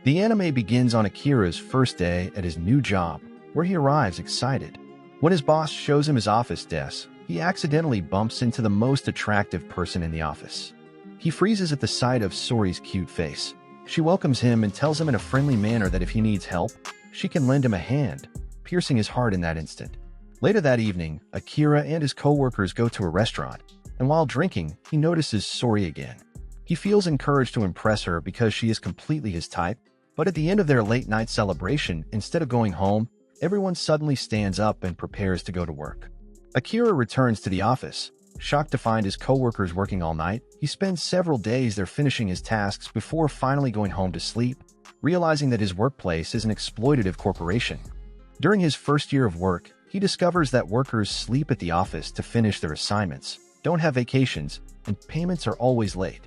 The anime begins on Akira's first day at his new job, where he arrives excited. When his boss shows him his office desk, he accidentally bumps into the most attractive person in the office. He freezes at the sight of Sori's cute face. She welcomes him and tells him in a friendly manner that if he needs help, she can lend him a hand, piercing his heart in that instant. Later that evening, Akira and his co-workers go to a restaurant, and while drinking, he notices Sori again. He feels encouraged to impress her because she is completely his type, but at the end of their late-night celebration, instead of going home, everyone suddenly stands up and prepares to go to work. Akira returns to the office. Shocked to find his co-workers working all night, he spends several days there finishing his tasks before finally going home to sleep, realizing that his workplace is an exploitative corporation. During his first year of work, he discovers that workers sleep at the office to finish their assignments, don't have vacations, and payments are always late.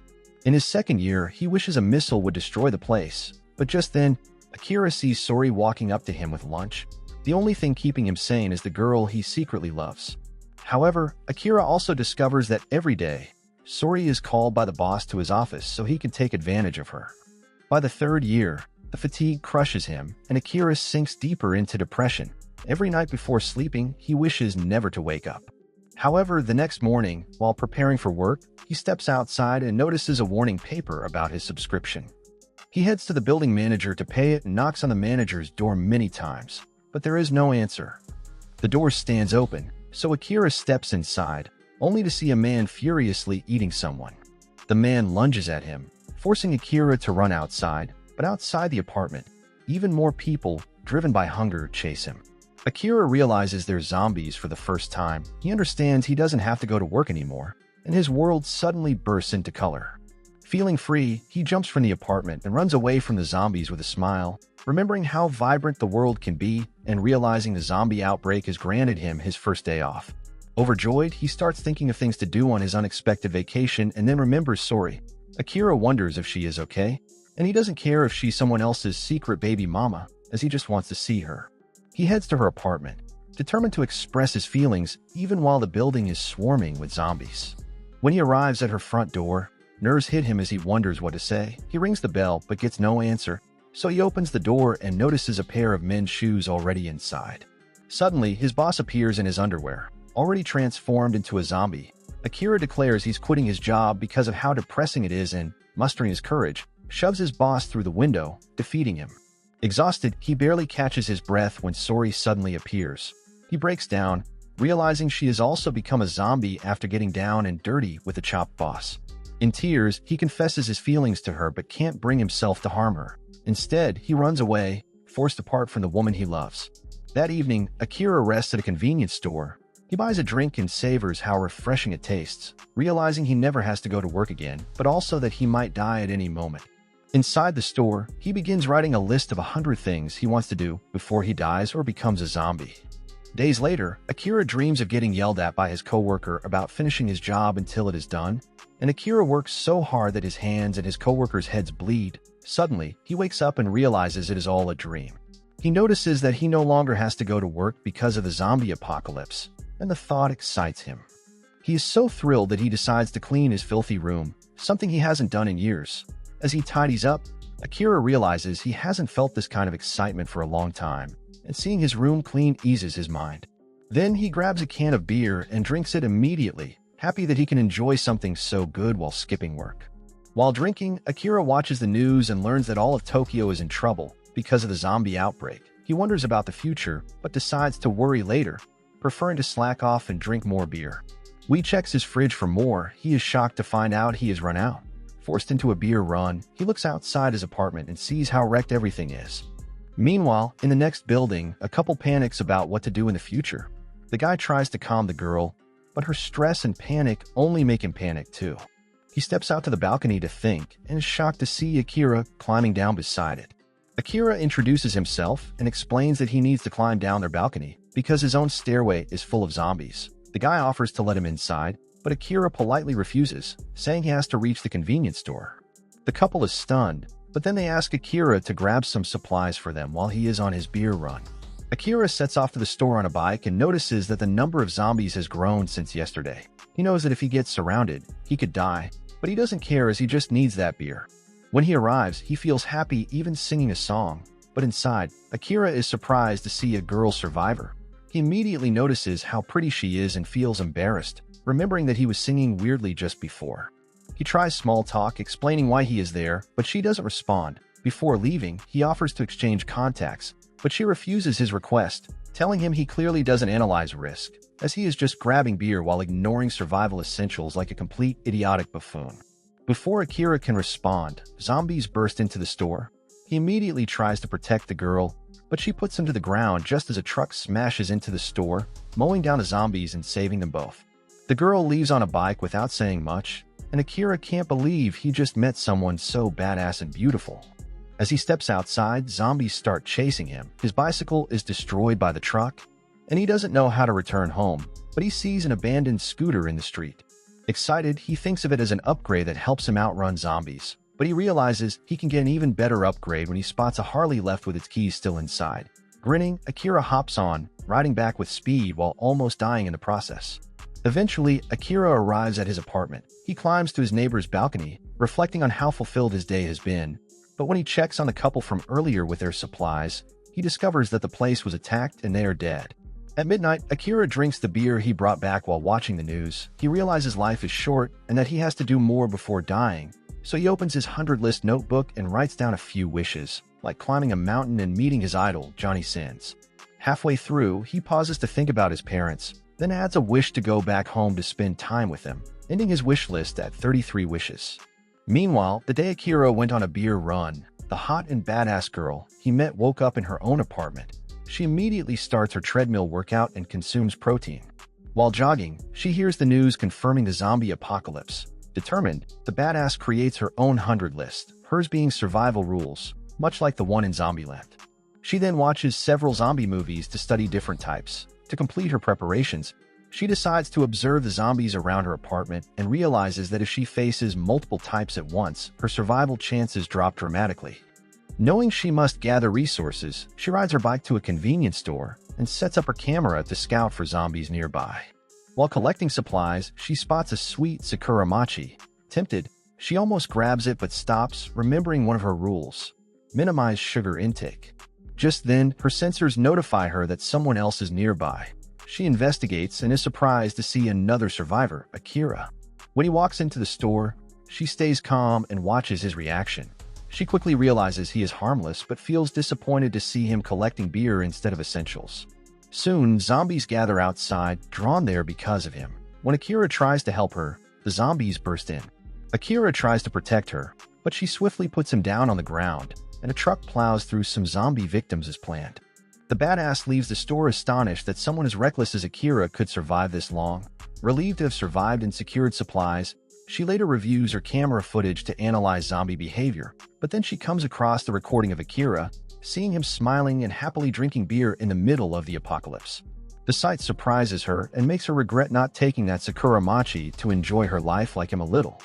In his second year, he wishes a missile would destroy the place, but just then, Akira sees Sori walking up to him with lunch. The only thing keeping him sane is the girl he secretly loves. However, Akira also discovers that every day, Sori is called by the boss to his office so he can take advantage of her. By the third year, the fatigue crushes him, and Akira sinks deeper into depression. Every night before sleeping, he wishes never to wake up. However, the next morning, while preparing for work, he steps outside and notices a warning paper about his subscription. He heads to the building manager to pay it and knocks on the manager's door many times, but there is no answer. The door stands open, so Akira steps inside, only to see a man furiously eating someone. The man lunges at him, forcing Akira to run outside, but outside the apartment, even more people, driven by hunger, chase him. Akira realizes they're zombies for the first time. He understands he doesn't have to go to work anymore, and his world suddenly bursts into color. Feeling free, he jumps from the apartment and runs away from the zombies with a smile, remembering how vibrant the world can be and realizing the zombie outbreak has granted him his first day off. Overjoyed, he starts thinking of things to do on his unexpected vacation and then remembers Sori. Akira wonders if she is okay, and he doesn't care if she's someone else's secret baby mama, as he just wants to see her. He heads to her apartment, determined to express his feelings even while the building is swarming with zombies. When he arrives at her front door, nerves hit him as he wonders what to say. He rings the bell but gets no answer, so he opens the door and notices a pair of men's shoes already inside. Suddenly, his boss appears in his underwear, already transformed into a zombie. Akira declares he's quitting his job because of how depressing it is and, mustering his courage, shoves his boss through the window, defeating him. Exhausted, he barely catches his breath when Sori suddenly appears. He breaks down, realizing she has also become a zombie after getting down and dirty with the chopped boss. In tears, he confesses his feelings to her but can't bring himself to harm her. Instead, he runs away, forced apart from the woman he loves. That evening, Akira rests at a convenience store. He buys a drink and savors how refreshing it tastes, realizing he never has to go to work again, but also that he might die at any moment. Inside the store, he begins writing a list of 100 things he wants to do before he dies or becomes a zombie. Days later, Akira dreams of getting yelled at by his coworker about finishing his job until it is done, and Akira works so hard that his hands and his coworkers' heads bleed. Suddenly, he wakes up and realizes it is all a dream. He notices that he no longer has to go to work because of the zombie apocalypse, and the thought excites him. He is so thrilled that he decides to clean his filthy room, something he hasn't done in years. As he tidies up, Akira realizes he hasn't felt this kind of excitement for a long time, and seeing his room clean eases his mind. Then he grabs a can of beer and drinks it immediately, happy that he can enjoy something so good while skipping work. While drinking, Akira watches the news and learns that all of Tokyo is in trouble because of the zombie outbreak. He wonders about the future, but decides to worry later, preferring to slack off and drink more beer. He checks his fridge for more. He is shocked to find out he has run out. Forced into a beer run, he looks outside his apartment and sees how wrecked everything is. Meanwhile, in the next building, a couple panics about what to do in the future. The guy tries to calm the girl, but her stress and panic only make him panic too. He steps out to the balcony to think and is shocked to see Akira climbing down beside it. Akira introduces himself and explains that he needs to climb down their balcony because his own stairway is full of zombies. The guy offers to let him inside, but Akira politely refuses, saying he has to reach the convenience store. The couple is stunned, but then they ask Akira to grab some supplies for them while he is on his beer run. Akira sets off to the store on a bike and notices that the number of zombies has grown since yesterday. He knows that if he gets surrounded, he could die, but he doesn't care as he just needs that beer. When he arrives, he feels happy, even singing a song. But inside, Akira is surprised to see a girl survivor. He immediately notices how pretty she is and feels embarrassed, remembering that he was singing weirdly just before. He tries small talk, explaining why he is there, but she doesn't respond. Before leaving, he offers to exchange contacts, but she refuses his request, telling him he clearly doesn't analyze risk, as he is just grabbing beer while ignoring survival essentials like a complete idiotic buffoon. Before Akira can respond, zombies burst into the store. He immediately tries to protect the girl, but she puts him to the ground just as a truck smashes into the store, mowing down the zombies and saving them both. The girl leaves on a bike without saying much, and Akira can't believe he just met someone so badass and beautiful. As he steps outside, zombies start chasing him. His bicycle is destroyed by the truck, and he doesn't know how to return home, but he sees an abandoned scooter in the street. Excited, he thinks of it as an upgrade that helps him outrun zombies, but he realizes he can get an even better upgrade when he spots a Harley left with its keys still inside. Grinning, Akira hops on, riding back with speed while almost dying in the process. Eventually, Akira arrives at his apartment. He climbs to his neighbor's balcony, reflecting on how fulfilled his day has been. But when he checks on the couple from earlier with their supplies, he discovers that the place was attacked and they are dead. At midnight, Akira drinks the beer he brought back while watching the news. He realizes life is short and that he has to do more before dying. So he opens his 100-list notebook and writes down a few wishes, like climbing a mountain and meeting his idol, Johnny Sins. Halfway through, he pauses to think about his parents, then adds a wish to go back home to spend time with them, ending his wish list at 33 wishes. Meanwhile, the day Akira went on a beer run, the hot and badass girl he met woke up in her own apartment. She immediately starts her treadmill workout and consumes protein. While jogging, she hears the news confirming the zombie apocalypse. Determined, the badass creates her own 100 list, hers being survival rules, much like the one in Zombieland. She then watches several zombie movies to study different types. To complete her preparations, she decides to observe the zombies around her apartment and realizes that if she faces multiple types at once, her survival chances drop dramatically. Knowing she must gather resources, she rides her bike to a convenience store and sets up her camera to scout for zombies nearby. While collecting supplies, she spots a sweet sakura mochi. Tempted, she almost grabs it but stops, remembering one of her rules: minimize sugar intake. Just then, her sensors notify her that someone else is nearby. She investigates and is surprised to see another survivor, Akira. When he walks into the store, she stays calm and watches his reaction. She quickly realizes he is harmless but feels disappointed to see him collecting beer instead of essentials. Soon, zombies gather outside, drawn there because of him. When Akira tries to help her, the zombies burst in. Akira tries to protect her, but she swiftly puts him down on the ground, and a truck plows through some zombie victims as planned. The badass leaves the store astonished that someone as reckless as Akira could survive this long. Relieved to have survived and secured supplies, she later reviews her camera footage to analyze zombie behavior, but then she comes across the recording of Akira, seeing him smiling and happily drinking beer in the middle of the apocalypse. The sight surprises her and makes her regret not taking that sakura mochi to enjoy her life like him a little.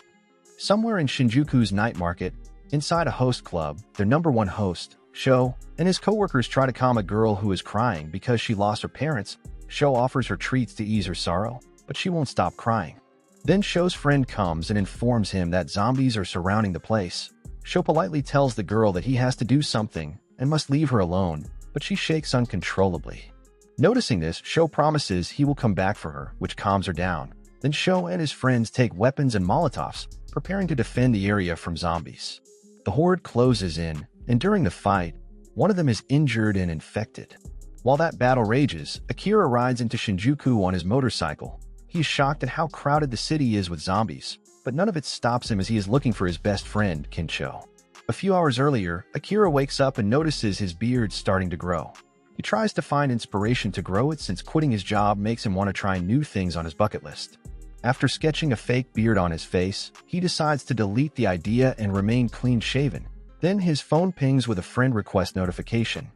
Somewhere in Shinjuku's night market, inside a host club, their #1 host, Sho, and his coworkers try to calm a girl who is crying because she lost her parents. Sho offers her treats to ease her sorrow, but she won't stop crying. Then Sho's friend comes and informs him that zombies are surrounding the place. Sho politely tells the girl that he has to do something and must leave her alone, but she shakes uncontrollably. Noticing this, Sho promises he will come back for her, which calms her down. Then Sho and his friends take weapons and Molotovs, preparing to defend the area from zombies. The horde closes in, and during the fight, one of them is injured and infected. While that battle rages, Akira rides into Shinjuku on his motorcycle. He is shocked at how crowded the city is with zombies, but none of it stops him as he is looking for his best friend, Kincho. A few hours earlier, Akira wakes up and notices his beard starting to grow. He tries to find inspiration to grow it since quitting his job makes him want to try new things on his bucket list. After sketching a fake beard on his face, he decides to delete the idea and remain clean-shaven. Then his phone pings with a friend request notification.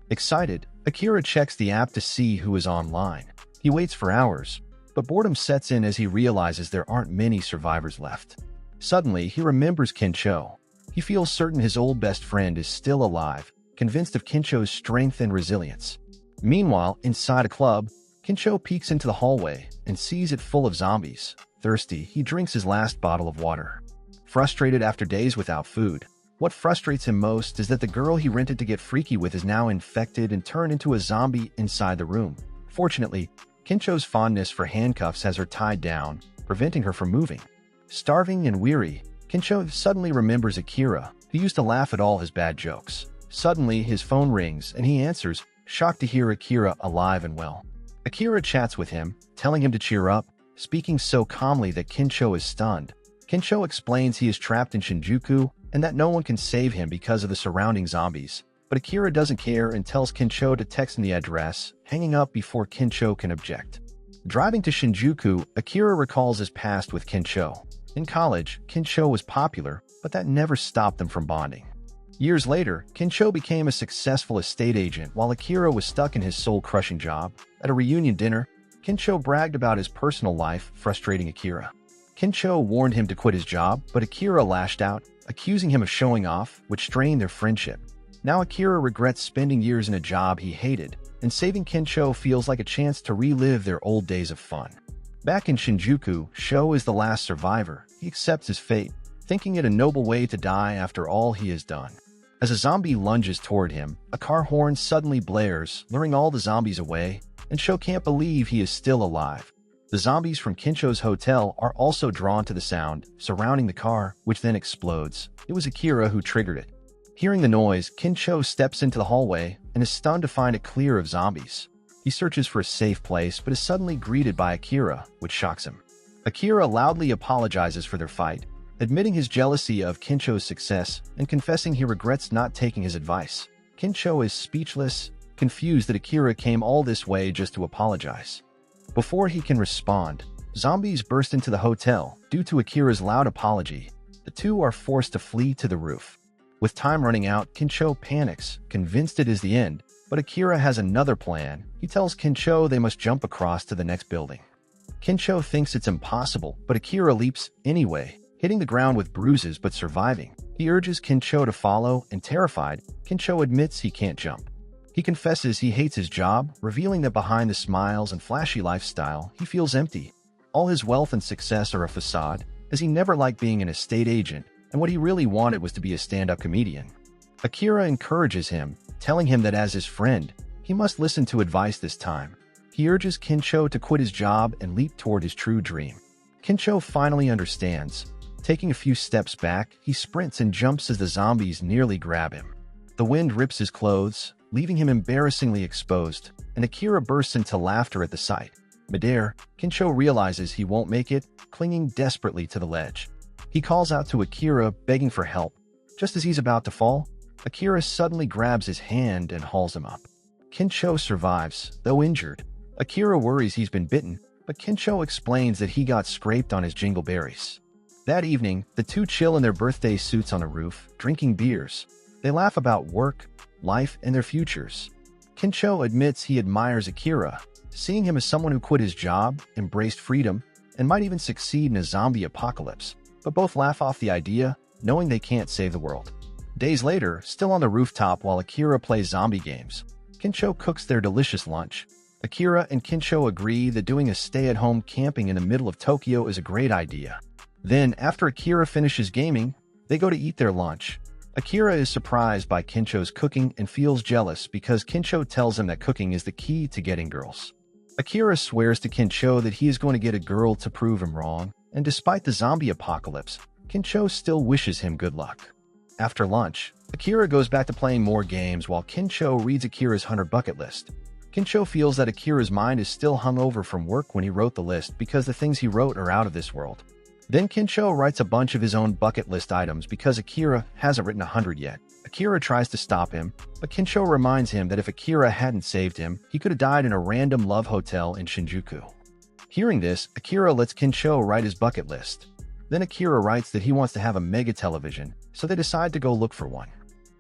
Excited, Akira checks the app to see who is online. He waits for hours, but boredom sets in as he realizes there aren't many survivors left. Suddenly, he remembers Kincho. He feels certain his old best friend is still alive, convinced of Kincho's strength and resilience. Meanwhile, inside a club, Kincho peeks into the hallway and sees it full of zombies. Thirsty, he drinks his last bottle of water. Frustrated after days without food, What frustrates him most is that the girl he rented to get freaky with is now infected and turned into a zombie inside the room. Fortunately, Kincho's fondness for handcuffs has her tied down, preventing her from moving. Starving and weary, Kincho suddenly remembers Akira, who used to laugh at all his bad jokes. Suddenly, his phone rings and he answers, shocked to hear Akira alive and well. Akira chats with him, telling him to cheer up, speaking so calmly that Kincho is stunned. Kincho explains he is trapped in Shinjuku and that no one can save him because of the surrounding zombies. But Akira doesn't care and tells Kincho to text him the address, hanging up before Kincho can object. Driving to Shinjuku, Akira recalls his past with Kincho. In college, Kincho was popular, but that never stopped them from bonding. Years later, Kincho became a successful estate agent while Akira was stuck in his soul-crushing job. At a reunion dinner, Kincho bragged about his personal life, frustrating Akira. Kincho warned him to quit his job, but Akira lashed out, accusing him of showing off, which strained their friendship. Now Akira regrets spending years in a job he hated, and saving Kincho feels like a chance to relive their old days of fun. Back in Shinjuku, Sho is the last survivor. He accepts his fate, thinking it a noble way to die after all he has done. As a zombie lunges toward him, a car horn suddenly blares, luring all the zombies away, and Sho can't believe he is still alive. The zombies from Kincho's hotel are also drawn to the sound, surrounding the car, which then explodes. It was Akira who triggered it. Hearing the noise, Kincho steps into the hallway and is stunned to find it clear of zombies. He searches for a safe place but is suddenly greeted by Akira, which shocks him. Akira loudly apologizes for their fight, admitting his jealousy of Kincho's success and confessing he regrets not taking his advice. Kincho is speechless, confused that Akira came all this way just to apologize. Before he can respond, zombies burst into the hotel. Due to Akira's loud apology, the two are forced to flee to the roof. With time running out, Kincho panics, convinced it is the end, but Akira has another plan. He tells Kincho they must jump across to the next building. Kincho thinks it's impossible, but Akira leaps anyway, hitting the ground with bruises but surviving. He urges Kincho to follow, and terrified, Kincho admits he can't jump. He confesses he hates his job, revealing that behind the smiles and flashy lifestyle, he feels empty. All his wealth and success are a facade, as he never liked being an estate agent, and what he really wanted was to be a stand-up comedian. Akira encourages him, telling him that as his friend, he must listen to advice this time. He urges Kincho to quit his job and leap toward his true dream. Kincho finally understands. Taking a few steps back, he sprints and jumps as the zombies nearly grab him. The wind rips his clothes, leaving him embarrassingly exposed, and Akira bursts into laughter at the sight. Midair, Kincho realizes he won't make it, clinging desperately to the ledge. He calls out to Akira, begging for help. Just as he's about to fall, Akira suddenly grabs his hand and hauls him up. Kincho survives, though injured. Akira worries he's been bitten, but Kincho explains that he got scraped on his jingleberries. That evening, the two chill in their birthday suits on a roof, drinking beers. They laugh about work, life, and their futures. Kincho admits he admires Akira, seeing him as someone who quit his job, embraced freedom, and might even succeed in a zombie apocalypse. But both laugh off the idea, knowing they can't save the world. Days later, still on the rooftop while Akira plays zombie games, Kincho cooks their delicious lunch. Akira and Kincho agree that doing a stay-at-home camping in the middle of Tokyo is a great idea. Then, after Akira finishes gaming, they go to eat their lunch. Akira is surprised by Kincho's cooking and feels jealous because Kincho tells him that cooking is the key to getting girls. Akira swears to Kincho that he is going to get a girl to prove him wrong, and despite the zombie apocalypse, Kincho still wishes him good luck. After lunch, Akira goes back to playing more games while Kincho reads Akira's hunter bucket list. Kincho feels that Akira's mind is still hungover from work when he wrote the list because the things he wrote are out of this world. Then Kincho writes a bunch of his own bucket list items because Akira hasn't written 100 yet. Akira tries to stop him, but Kincho reminds him that if Akira hadn't saved him, he could have died in a random love hotel in Shinjuku. Hearing this, Akira lets Kincho write his bucket list. Then Akira writes that he wants to have a mega television, so they decide to go look for one.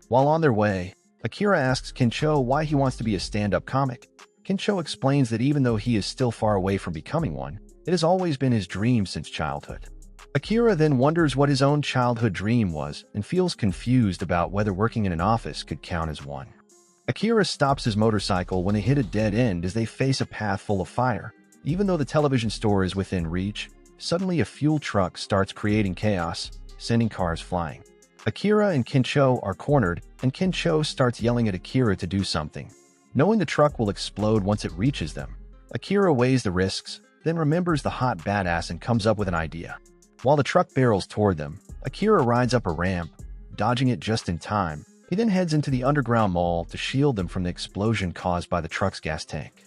While on their way, Akira asks Kincho why he wants to be a stand-up comic. Kincho explains that even though he is still far away from becoming one, it has always been his dream since childhood. Akira then wonders what his own childhood dream was and feels confused about whether working in an office could count as one. Akira stops his motorcycle when they hit a dead end as they face a path full of fire. Even though the television store is within reach, suddenly a fuel truck starts creating chaos, sending cars flying. Akira and Kincho are cornered, and Kincho starts yelling at Akira to do something. Knowing the truck will explode once it reaches them, Akira weighs the risks, then remembers the hot badass and comes up with an idea. While the truck barrels toward them, Akira rides up a ramp, dodging it just in time. He then heads into the underground mall to shield them from the explosion caused by the truck's gas tank.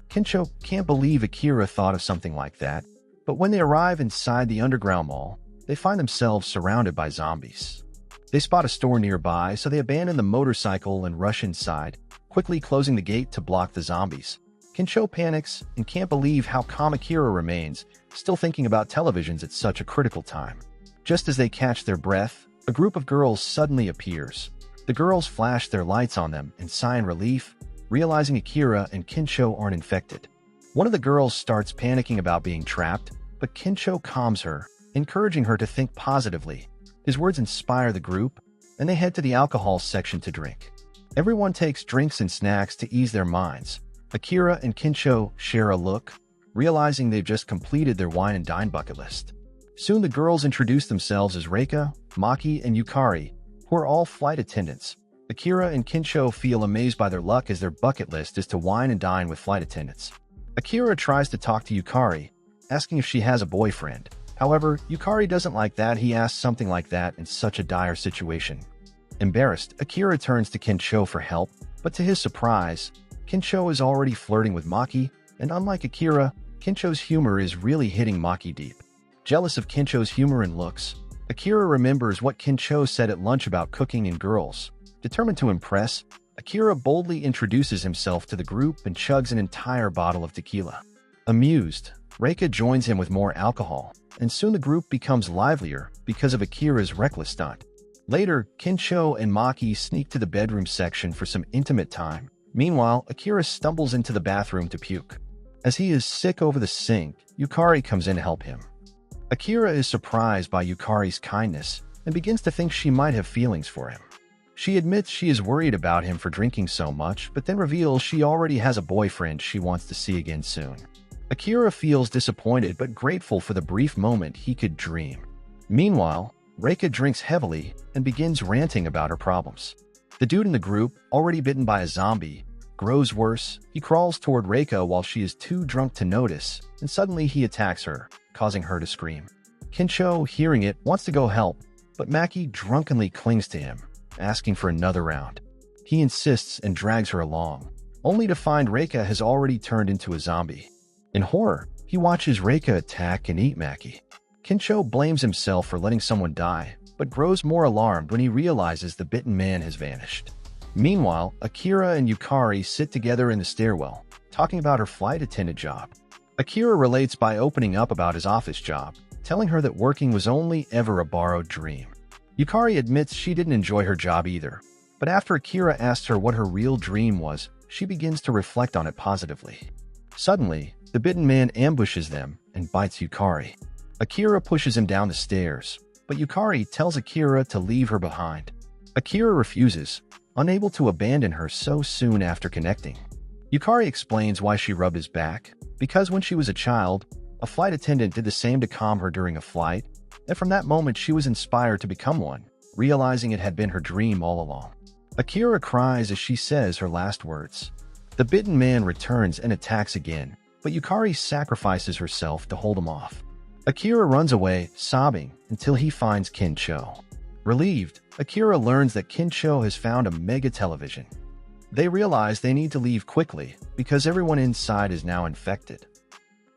Kincho can't believe Akira thought of something like that, but when they arrive inside the underground mall, they find themselves surrounded by zombies. They spot a store nearby, so they abandon the motorcycle and rush inside, quickly closing the gate to block the zombies. Kincho panics and can't believe how calm Akira remains, still thinking about televisions at such a critical time. Just as they catch their breath, a group of girls suddenly appears. The girls flash their lights on them and sigh in relief, realizing Akira and Kincho aren't infected. One of the girls starts panicking about being trapped, but Kincho calms her, encouraging her to think positively. His words inspire the group, and they head to the alcohol section to drink. Everyone takes drinks and snacks to ease their minds. Akira and Kincho share a look, realizing they've just completed their wine and dine bucket list. Soon the girls introduce themselves as Reika, Maki, and Yukari, who are all flight attendants. Akira and Kincho feel amazed by their luck as their bucket list is to wine and dine with flight attendants. Akira tries to talk to Yukari, asking if she has a boyfriend. However, Yukari doesn't like that he asks something like that in such a dire situation. Embarrassed, Akira turns to Kincho for help, but to his surprise, Kincho is already flirting with Maki, and unlike Akira, Kincho's humor is really hitting Maki deep. Jealous of Kincho's humor and looks, Akira remembers what Kincho said at lunch about cooking and girls. Determined to impress, Akira boldly introduces himself to the group and chugs an entire bottle of tequila. Amused, Reika joins him with more alcohol, and soon the group becomes livelier because of Akira's reckless stunt. Later, Kincho and Maki sneak to the bedroom section for some intimate time. Meanwhile, Akira stumbles into the bathroom to puke. As he is sick over the sink, Yukari comes in to help him. Akira is surprised by Yukari's kindness and begins to think she might have feelings for him. She admits she is worried about him for drinking so much, but then reveals she already has a boyfriend she wants to see again soon. Akira feels disappointed but grateful for the brief moment he could dream. Meanwhile, Reika drinks heavily and begins ranting about her problems. The dude in the group, already bitten by a zombie, grows worse. He crawls toward Reika while she is too drunk to notice, and suddenly he attacks her, causing her to scream. Kincho, hearing it, wants to go help, but Maki drunkenly clings to him, asking for another round. He insists and drags her along, only to find Reika has already turned into a zombie. In horror, he watches Reika attack and eat Maki. Kincho blames himself for letting someone die, but grows more alarmed when he realizes the bitten man has vanished. Meanwhile, Akira and Yukari sit together in the stairwell, talking about her flight attendant job. Akira relates by opening up about his office job, telling her that working was only ever a borrowed dream. Yukari admits she didn't enjoy her job either, but after Akira asks her what her real dream was, she begins to reflect on it positively. Suddenly, the bitten man ambushes them and bites Yukari. Akira pushes him down the stairs, but Yukari tells Akira to leave her behind. Akira refuses, unable to abandon her so soon after connecting. Yukari explains why she rubbed his back, because when she was a child, a flight attendant did the same to calm her during a flight, and from that moment she was inspired to become one, realizing it had been her dream all along. Akira cries as she says her last words. The bitten man returns and attacks again, but Yukari sacrifices herself to hold him off. Akira runs away, sobbing, until he finds Kincho. Relieved, Akira learns that Kincho has found a mega television. They realize they need to leave quickly because everyone inside is now infected.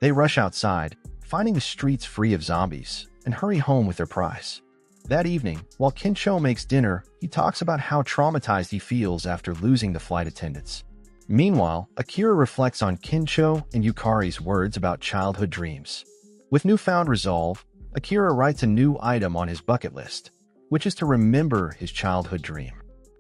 They rush outside, finding the streets free of zombies, and hurry home with their prize. That evening, while Kincho makes dinner, he talks about how traumatized he feels after losing the flight attendants. Meanwhile, Akira reflects on Kincho and Yukari's words about childhood dreams. With newfound resolve, Akira writes a new item on his bucket list, which is to remember his childhood dream.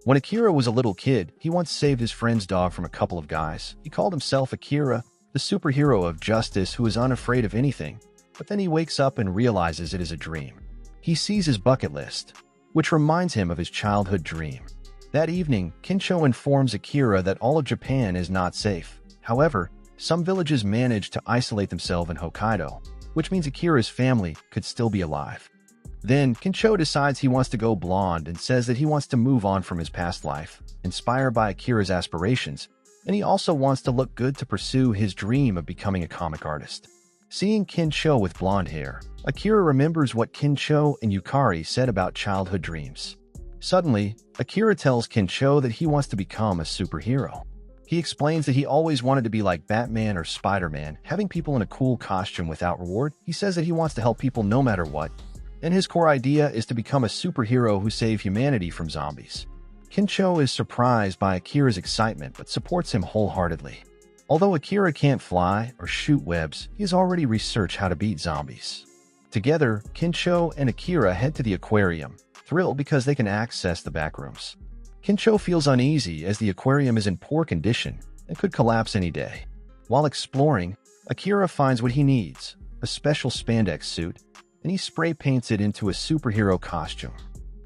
When Akira was a little kid, he once saved his friend's dog from a couple of guys. He called himself Akira, the superhero of justice who is unafraid of anything, but then he wakes up and realizes it is a dream. He sees his bucket list, which reminds him of his childhood dream. That evening, Kincho informs Akira that all of Japan is not safe. However, some villages manage to isolate themselves in Hokkaido, which means Akira's family could still be alive. Then, Kincho decides he wants to go blonde and says that he wants to move on from his past life, inspired by Akira's aspirations, and he also wants to look good to pursue his dream of becoming a comic artist. Seeing Kincho with blonde hair, Akira remembers what Kincho and Yukari said about childhood dreams. Suddenly, Akira tells Kincho that he wants to become a superhero. He explains that he always wanted to be like Batman or Spider-Man, having people in a cool costume without reward. He says that he wants to help people no matter what, and his core idea is to become a superhero who save humanity from zombies. Kincho is surprised by Akira's excitement but supports him wholeheartedly. Although Akira can't fly or shoot webs, he has already researched how to beat zombies. Together, Kincho and Akira head to the aquarium, thrilled because they can access the back rooms. Kincho feels uneasy as the aquarium is in poor condition and could collapse any day. While exploring, Akira finds what he needs, a special spandex suit, and he spray paints it into a superhero costume.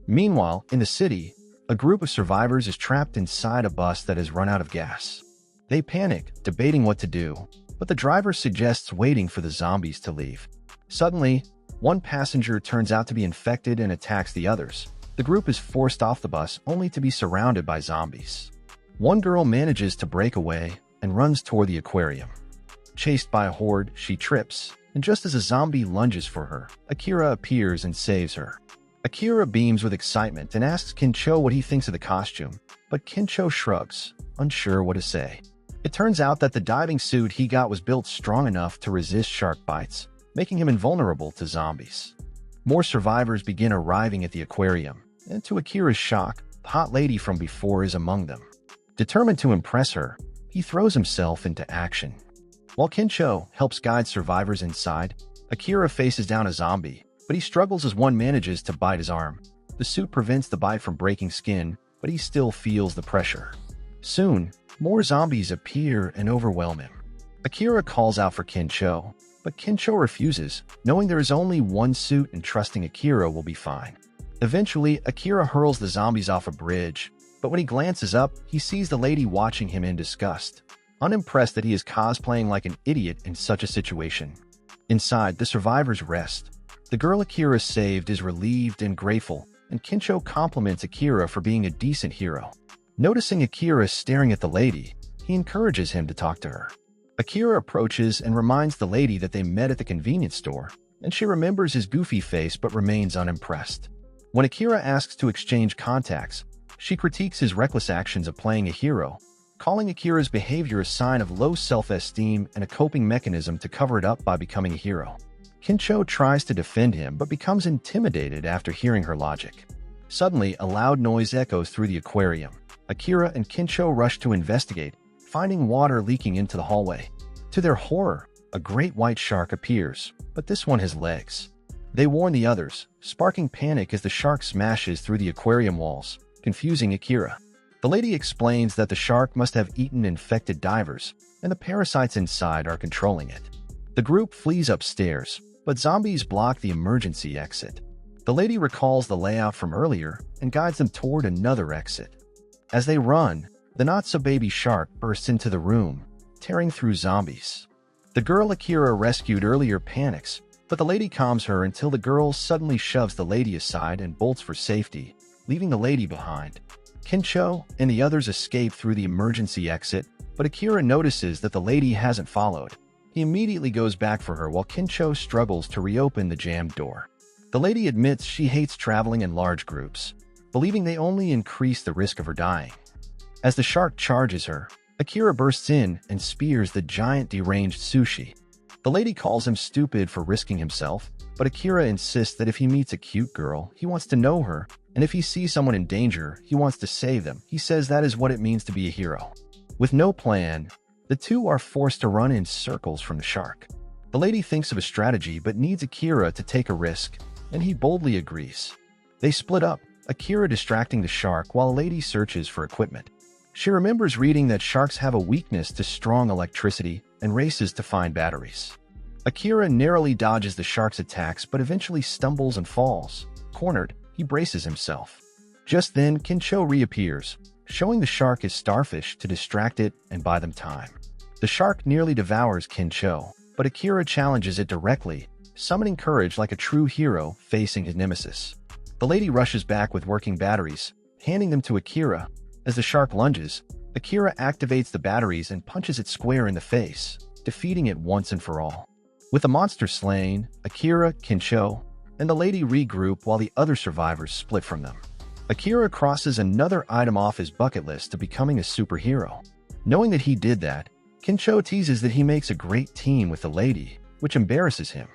Meanwhile, in the city, a group of survivors is trapped inside a bus that has run out of gas. They panic, debating what to do, but the driver suggests waiting for the zombies to leave. Suddenly, one passenger turns out to be infected and attacks the others. The group is forced off the bus only to be surrounded by zombies. One girl manages to break away and runs toward the aquarium. Chased by a horde, she trips, and just as a zombie lunges for her, Akira appears and saves her. Akira beams with excitement and asks Kincho what he thinks of the costume, but Kincho shrugs, unsure what to say. It turns out that the diving suit he got was built strong enough to resist shark bites, making him invulnerable to zombies. More survivors begin arriving at the aquarium, and to Akira's shock, the hot lady from before is among them. Determined to impress her, he throws himself into action. While Kincho helps guide survivors inside, Akira faces down a zombie, but he struggles as one manages to bite his arm. The suit prevents the bite from breaking skin, but he still feels the pressure. Soon, more zombies appear and overwhelm him. Akira calls out for Kincho, but Kincho refuses, knowing there is only one suit and trusting Akira will be fine. Eventually, Akira hurls the zombies off a bridge, but when he glances up, he sees the lady watching him in disgust, unimpressed that he is cosplaying like an idiot in such a situation. Inside, the survivors rest. The girl Akira saved is relieved and grateful, and Kincho compliments Akira for being a decent hero. Noticing Akira staring at the lady, he encourages him to talk to her. Akira approaches and reminds the lady that they met at the convenience store, and she remembers his goofy face but remains unimpressed. When Akira asks to exchange contacts, she critiques his reckless actions of playing a hero, calling Akira's behavior a sign of low self-esteem and a coping mechanism to cover it up by becoming a hero. Kincho tries to defend him but becomes intimidated after hearing her logic. Suddenly, a loud noise echoes through the aquarium. Akira and Kincho rush to investigate, finding water leaking into the hallway. To their horror, a great white shark appears, but this one has legs. They warn the others, sparking panic as the shark smashes through the aquarium walls, confusing Akira. The lady explains that the shark must have eaten infected divers, and the parasites inside are controlling it. The group flees upstairs, but zombies block the emergency exit. The lady recalls the layout from earlier and guides them toward another exit. As they run, the not-so-baby shark bursts into the room, tearing through zombies. The girl Akira rescued earlier panics, but the lady calms her until the girl suddenly shoves the lady aside and bolts for safety, leaving the lady behind. Kincho and the others escape through the emergency exit, but Akira notices that the lady hasn't followed. He immediately goes back for her while Kincho struggles to reopen the jammed door. The lady admits she hates traveling in large groups, believing they only increase the risk of her dying. As the shark charges her, Akira bursts in and spears the giant deranged sushi. The lady calls him stupid for risking himself, but Akira insists that if he meets a cute girl, he wants to know her, and if he sees someone in danger, he wants to save them. He says that is what it means to be a hero. With no plan, the two are forced to run in circles from the shark. The lady thinks of a strategy but needs Akira to take a risk, and he boldly agrees. They split up, Akira distracting the shark while a lady searches for equipment. She remembers reading that sharks have a weakness to strong electricity and races to find batteries. Akira narrowly dodges the shark's attacks but eventually stumbles and falls. Cornered, he braces himself. Just then, Kincho reappears, showing the shark his starfish to distract it and buy them time. The shark nearly devours Kincho, but Akira challenges it directly, summoning courage like a true hero facing his nemesis. The lady rushes back with working batteries, handing them to Akira. As the shark lunges, Akira activates the batteries and punches it square in the face, defeating it once and for all. With the monster slain, Akira, Kincho, and the lady regroup while the other survivors split from them. Akira crosses another item off his bucket list to becoming a superhero. Knowing that he did that, Kincho teases that he makes a great team with the lady, which embarrasses him.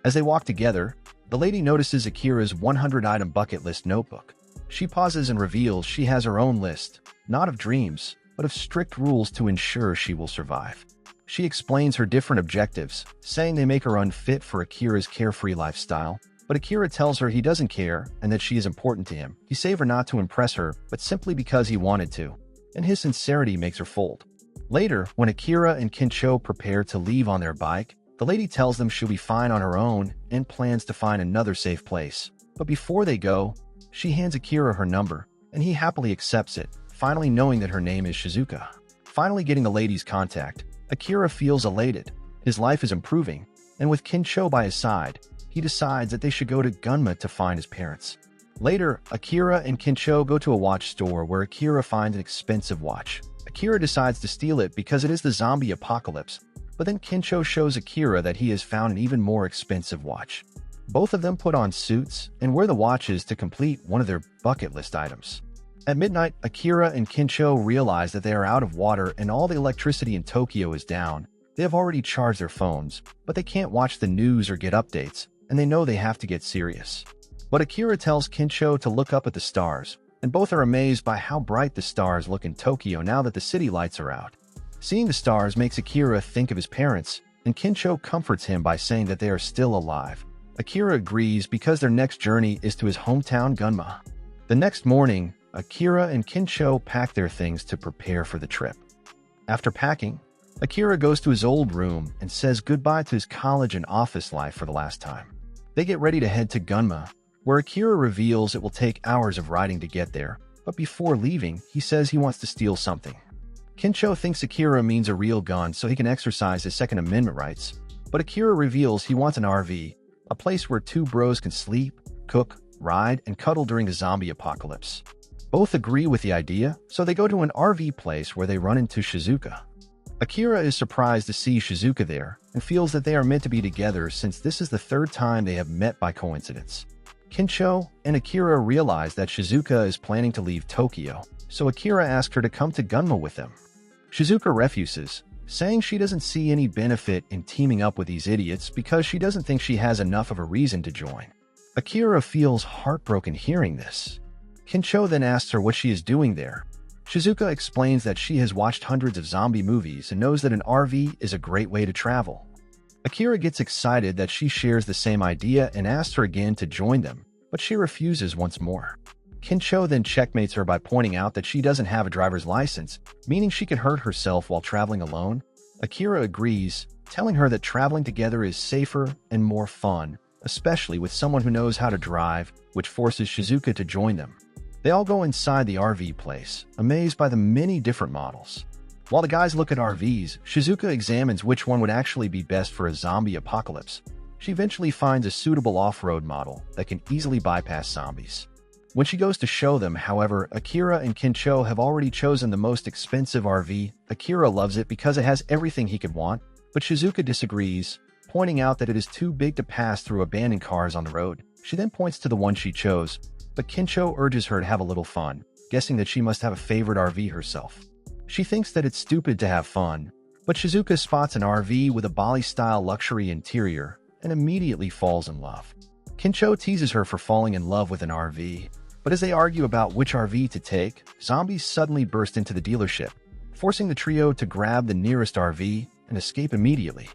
As they walk together, the lady notices Akira's 100-item bucket list notebook. She pauses and reveals she has her own list, not of dreams, but of strict rules to ensure she will survive. She explains her different objectives, saying they make her unfit for Akira's carefree lifestyle, but Akira tells her he doesn't care and that she is important to him. He saved her not to impress her, but simply because he wanted to, and his sincerity makes her fold. Later, when Akira and Kincho prepare to leave on their bike, the lady tells them she'll be fine on her own and plans to find another safe place. But before they go, she hands Akira her number, and he happily accepts it, finally knowing that her name is Shizuka. Finally getting the lady's contact, Akira feels elated. His life is improving, and with Kincho by his side, he decides that they should go to Gunma to find his parents. Later, Akira and Kincho go to a watch store where Akira finds an expensive watch. Akira decides to steal it because it is the zombie apocalypse, but then Kincho shows Akira that he has found an even more expensive watch. Both of them put on suits and wear the watches to complete one of their bucket list items. At midnight, Akira and Kincho realize that they are out of water and all the electricity in Tokyo is down. They have already charged their phones, but they can't watch the news or get updates, and they know they have to get serious. But Akira tells Kincho to look up at the stars, and both are amazed by how bright the stars look in Tokyo now that the city lights are out. Seeing the stars makes Akira think of his parents, and Kincho comforts him by saying that they are still alive. Akira agrees because their next journey is to his hometown Gunma. The next morning, Akira and Kincho pack their things to prepare for the trip. After packing, Akira goes to his old room and says goodbye to his college and office life for the last time. They get ready to head to Gunma, where Akira reveals it will take hours of riding to get there, but before leaving, he says he wants to steal something. Kincho thinks Akira means a real gun so he can exercise his Second Amendment rights, but Akira reveals he wants an RV, a place where two bros can sleep, cook, ride, and cuddle during the zombie apocalypse. Both agree with the idea, so they go to an RV place where they run into Shizuka. Akira is surprised to see Shizuka there and feels that they are meant to be together since this is the third time they have met by coincidence. Kincho and Akira realize that Shizuka is planning to leave Tokyo, so Akira asks her to come to Gunma with them. Shizuka refuses, saying she doesn't see any benefit in teaming up with these idiots because she doesn't think she has enough of a reason to join. Akira feels heartbroken hearing this. Kincho then asks her what she is doing there. Shizuka explains that she has watched hundreds of zombie movies and knows that an RV is a great way to travel. Akira gets excited that she shares the same idea and asks her again to join them, but she refuses once more. Kincho then checkmates her by pointing out that she doesn't have a driver's license, meaning she could hurt herself while traveling alone. Akira agrees, telling her that traveling together is safer and more fun, especially with someone who knows how to drive, which forces Shizuka to join them. They all go inside the RV place, amazed by the many different models. While the guys look at RVs, Shizuka examines which one would actually be best for a zombie apocalypse. She eventually finds a suitable off-road model that can easily bypass zombies. When she goes to show them, however, Akira and Kincho have already chosen the most expensive RV. Akira loves it because it has everything he could want, but Shizuka disagrees, pointing out that it is too big to pass through abandoned cars on the road. She then points to the one she chose, but Kincho urges her to have a little fun, guessing that she must have a favorite RV herself. She thinks that it's stupid to have fun, but Shizuka spots an RV with a Bali-style luxury interior and immediately falls in love. Kincho teases her for falling in love with an RV, but as they argue about which RV to take, zombies suddenly burst into the dealership, forcing the trio to grab the nearest RV and escape immediately.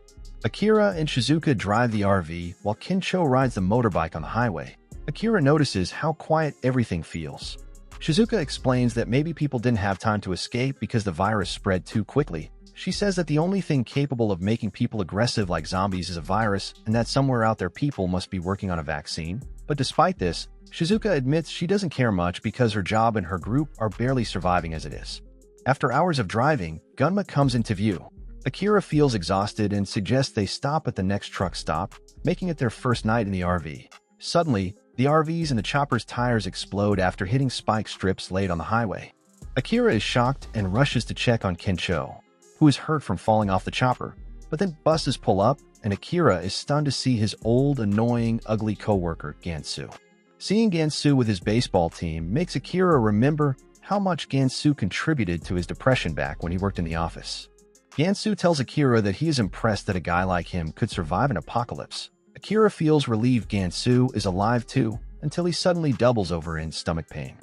Akira and Shizuka drive the RV while Kincho rides the motorbike on the highway. Akira notices how quiet everything feels. Shizuka explains that maybe people didn't have time to escape because the virus spread too quickly. She says that the only thing capable of making people aggressive like zombies is a virus, and that somewhere out there people must be working on a vaccine. But despite this, Shizuka admits she doesn't care much because her job and her group are barely surviving as it is. After hours of driving, Gunma comes into view. Akira feels exhausted and suggests they stop at the next truck stop, making it their first night in the RV. Suddenly, the RV's and the chopper's tires explode after hitting spike strips laid on the highway. Akira is shocked and rushes to check on Kencho, who is hurt from falling off the chopper, but then buses pull up and Akira is stunned to see his old, annoying, ugly coworker, Gansu. Seeing Gansu with his baseball team makes Akira remember how much Gansu contributed to his depression back when he worked in the office. Gansu tells Akira that he is impressed that a guy like him could survive an apocalypse. Akira feels relieved Gansu is alive too, until he suddenly doubles over in stomach pain.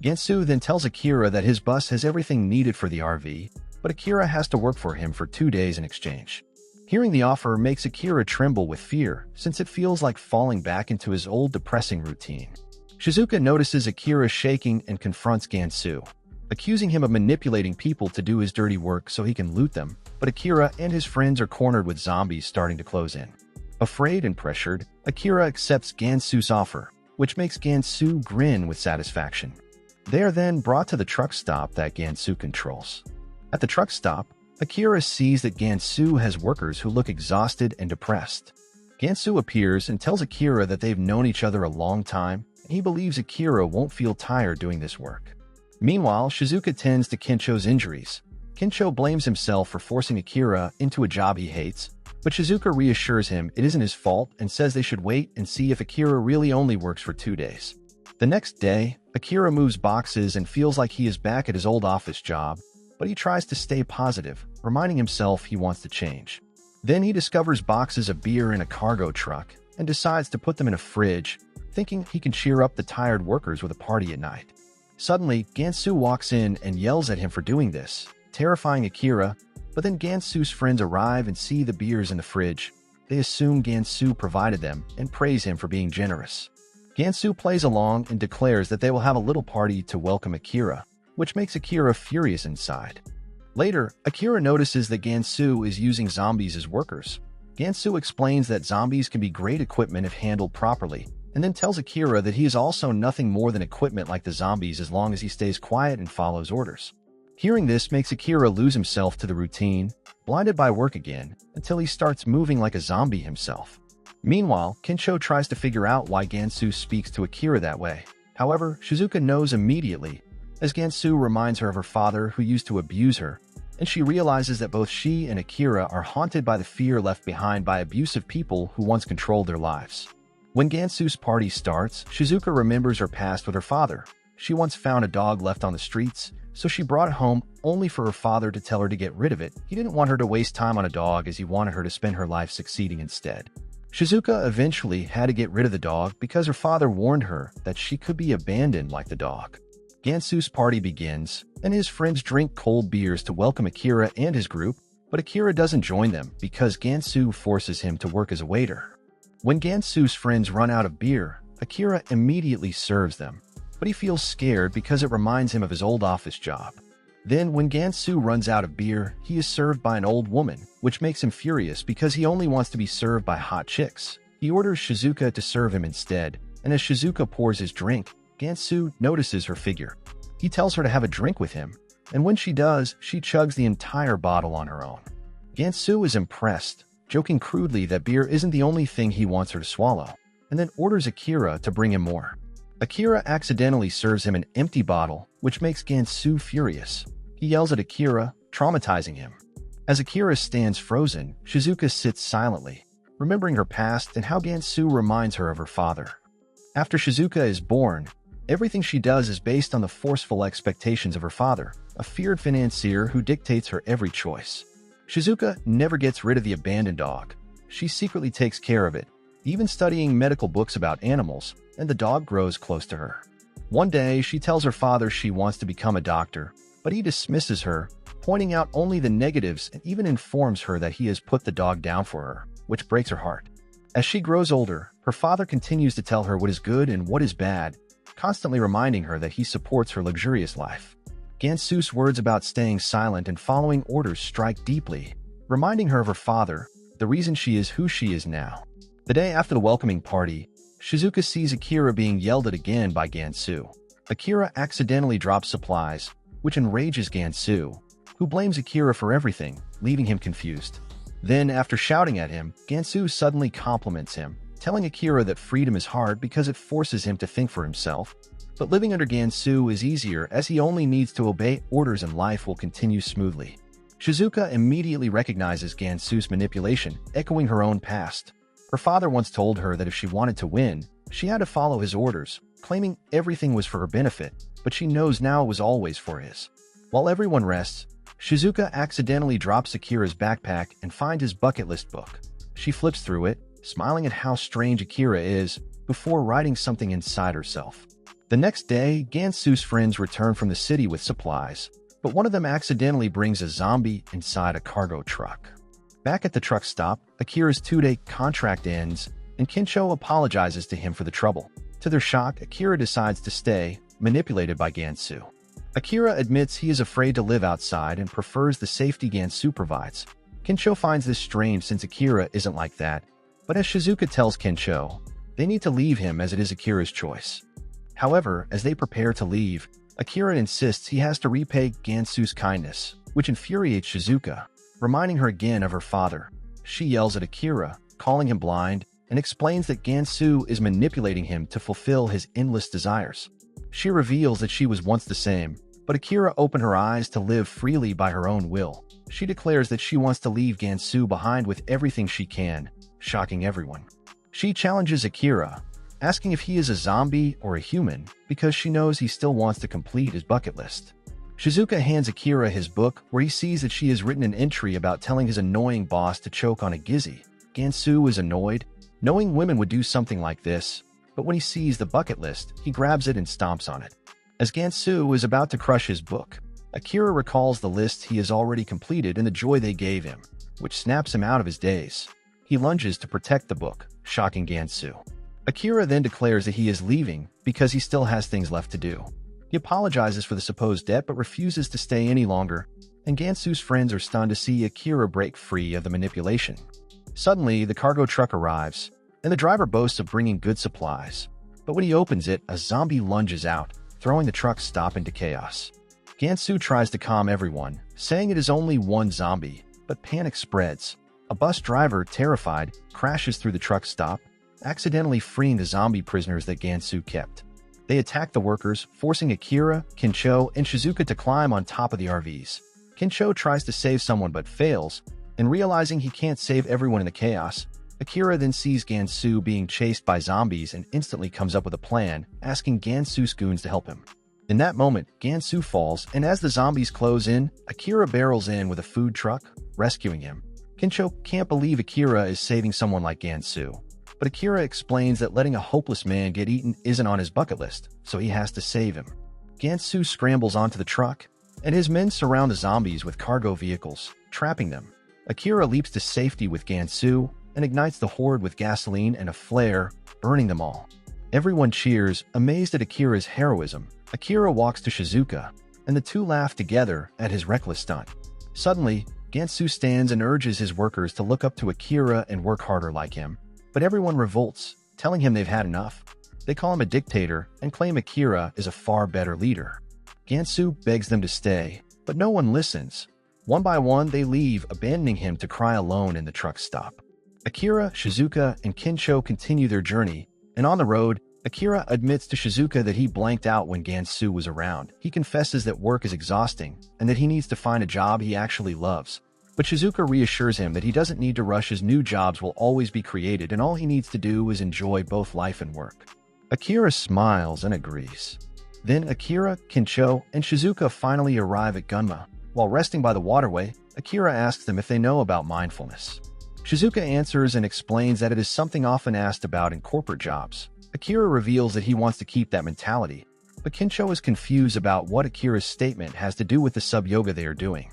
Gansu then tells Akira that his bus has everything needed for the RV, but Akira has to work for him for 2 days in exchange. Hearing the offer makes Akira tremble with fear, since it feels like falling back into his old depressing routine. Shizuka notices Akira shaking and confronts Gansu, accusing him of manipulating people to do his dirty work so he can loot them, but Akira and his friends are cornered with zombies starting to close in. Afraid and pressured, Akira accepts Gansu's offer, which makes Gansu grin with satisfaction. They are then brought to the truck stop that Gansu controls. At the truck stop, Akira sees that Gansu has workers who look exhausted and depressed. Gansu appears and tells Akira that they've known each other a long time, and he believes Akira won't feel tired doing this work. Meanwhile, Shizuka tends to Kencho's injuries. Kencho blames himself for forcing Akira into a job he hates, but Shizuka reassures him it isn't his fault and says they should wait and see if Akira really only works for 2 days. The next day, Akira moves boxes and feels like he is back at his old office job, but he tries to stay positive, reminding himself he wants to change. Then he discovers boxes of beer in a cargo truck and decides to put them in a fridge, thinking he can cheer up the tired workers with a party at night. Suddenly, Gansu walks in and yells at him for doing this, terrifying Akira, but then Gansu's friends arrive and see the beers in the fridge. They assume Gansu provided them and praise him for being generous. Gansu plays along and declares that they will have a little party to welcome Akira, which makes Akira furious inside. Later, Akira notices that Gansu is using zombies as workers. Gansu explains that zombies can be great equipment if handled properly, and then tells Akira that he is also nothing more than equipment like the zombies as long as he stays quiet and follows orders. Hearing this makes Akira lose himself to the routine, blinded by work again, until he starts moving like a zombie himself. Meanwhile, Kencho tries to figure out why Gansu speaks to Akira that way. However, Shizuka knows immediately, as Gansu reminds her of her father who used to abuse her, and she realizes that both she and Akira are haunted by the fear left behind by abusive people who once controlled their lives. When Gansu's party starts, Shizuka remembers her past with her father. She once found a dog left on the streets, so she brought it home only for her father to tell her to get rid of it. He didn't want her to waste time on a dog as he wanted her to spend her life succeeding instead. Shizuka eventually had to get rid of the dog because her father warned her that she could be abandoned like the dog. Gansu's party begins, and his friends drink cold beers to welcome Akira and his group, but Akira doesn't join them because Gansu forces him to work as a waiter. When Gansu's friends run out of beer, Akira immediately serves them, but he feels scared because it reminds him of his old office job. Then, when Gansu runs out of beer, he is served by an old woman, which makes him furious because he only wants to be served by hot chicks. He orders Shizuka to serve him instead, and as Shizuka pours his drink, Gansu notices her figure. He tells her to have a drink with him, and when she does, she chugs the entire bottle on her own. Gansu is impressed, joking crudely that beer isn't the only thing he wants her to swallow, and then orders Akira to bring him more. Akira accidentally serves him an empty bottle, which makes Gansu furious. He yells at Akira, traumatizing him. As Akira stands frozen, Shizuka sits silently, remembering her past and how Gansu reminds her of her father. After Shizuka is born, everything she does is based on the forceful expectations of her father, a feared financier who dictates her every choice. Shizuka never gets rid of the abandoned dog. She secretly takes care of it, even studying medical books about animals, and the dog grows close to her. One day, she tells her father she wants to become a doctor, but he dismisses her, pointing out only the negatives and even informs her that he has put the dog down for her, which breaks her heart. As she grows older, her father continues to tell her what is good and what is bad, constantly reminding her that he supports her luxurious life. Gansu's words about staying silent and following orders strike deeply, reminding her of her father, the reason she is who she is now. The day after the welcoming party, Shizuka sees Akira being yelled at again by Gansu. Akira accidentally drops supplies, which enrages Gansu, who blames Akira for everything, leaving him confused. Then, after shouting at him, Gansu suddenly compliments him, telling Akira that freedom is hard because it forces him to think for himself. But living under Gansu is easier as he only needs to obey orders and life will continue smoothly. Shizuka immediately recognizes Gansu's manipulation, echoing her own past. Her father once told her that if she wanted to win, she had to follow his orders, claiming everything was for her benefit, but she knows now it was always for his. While everyone rests, Shizuka accidentally drops Akira's backpack and finds his bucket list book. She flips through it, smiling at how strange Akira is, before writing something inside herself. The next day, Gansu's friends return from the city with supplies, but one of them accidentally brings a zombie inside a cargo truck. Back at the truck stop, Akira's 2-day contract ends, and Kincho apologizes to him for the trouble. To their shock, Akira decides to stay, manipulated by Gansu. Akira admits he is afraid to live outside and prefers the safety Gansu provides. Kincho finds this strange since Akira isn't like that, but as Shizuka tells Kincho, they need to leave him as it is Akira's choice. However, as they prepare to leave, Akira insists he has to repay Gansu's kindness, which infuriates Shizuka, reminding her again of her father. She yells at Akira, calling him blind, and explains that Gansu is manipulating him to fulfill his endless desires. She reveals that she was once the same, but Akira opened her eyes to live freely by her own will. She declares that she wants to leave Gansu behind with everything she can, shocking everyone. She challenges Akira, asking if he is a zombie or a human, because she knows he still wants to complete his bucket list. Shizuka hands Akira his book, where he sees that she has written an entry about telling his annoying boss to choke on a gizzy. Gansu is annoyed, knowing women would do something like this, but when he sees the bucket list, he grabs it and stomps on it. As Gansu is about to crush his book, Akira recalls the list he has already completed and the joy they gave him, which snaps him out of his daze. He lunges to protect the book, shocking Gansu. Akira then declares that he is leaving because he still has things left to do. He apologizes for the supposed debt but refuses to stay any longer, and Gansu's friends are stunned to see Akira break free of the manipulation. Suddenly, the cargo truck arrives, and the driver boasts of bringing good supplies. But when he opens it, a zombie lunges out, throwing the truck's stop into chaos. Gansu tries to calm everyone, saying it is only one zombie, but panic spreads. A bus driver, terrified, crashes through the truck stop, accidentally freeing the zombie prisoners that Gansu kept. They attack the workers, forcing Akira, Kincho, and Shizuka to climb on top of the RVs. Kincho tries to save someone but fails, and realizing he can't save everyone in the chaos, Akira then sees Gansu being chased by zombies and instantly comes up with a plan, asking Gansu's goons to help him. In that moment, Gansu falls, and as the zombies close in, Akira barrels in with a food truck, rescuing him. Kincho can't believe Akira is saving someone like Gansu, but Akira explains that letting a hopeless man get eaten isn't on his bucket list, so he has to save him. Gansu scrambles onto the truck, and his men surround the zombies with cargo vehicles, trapping them. Akira leaps to safety with Gansu, and ignites the horde with gasoline and a flare, burning them all. Everyone cheers, amazed at Akira's heroism. Akira walks to Shizuka, and the two laugh together at his reckless stunt. Suddenly, Gansu stands and urges his workers to look up to Akira and work harder like him, but everyone revolts, telling him they've had enough. They call him a dictator and claim Akira is a far better leader. Gansu begs them to stay, but no one listens. One by one, they leave, abandoning him to cry alone in the truck stop. Akira, Shizuka, and Kincho continue their journey, and on the road, Akira admits to Shizuka that he blanked out when Gansu was around. He confesses that work is exhausting, and that he needs to find a job he actually loves. But Shizuka reassures him that he doesn't need to rush as new jobs will always be created and all he needs to do is enjoy both life and work. Akira smiles and agrees. Then Akira, Kincho, and Shizuka finally arrive at Gunma. While resting by the waterway, Akira asks them if they know about mindfulness. Shizuka answers and explains that it is something often asked about in corporate jobs. Akira reveals that he wants to keep that mentality, but Kincho is confused about what Akira's statement has to do with the sub-yoga they are doing.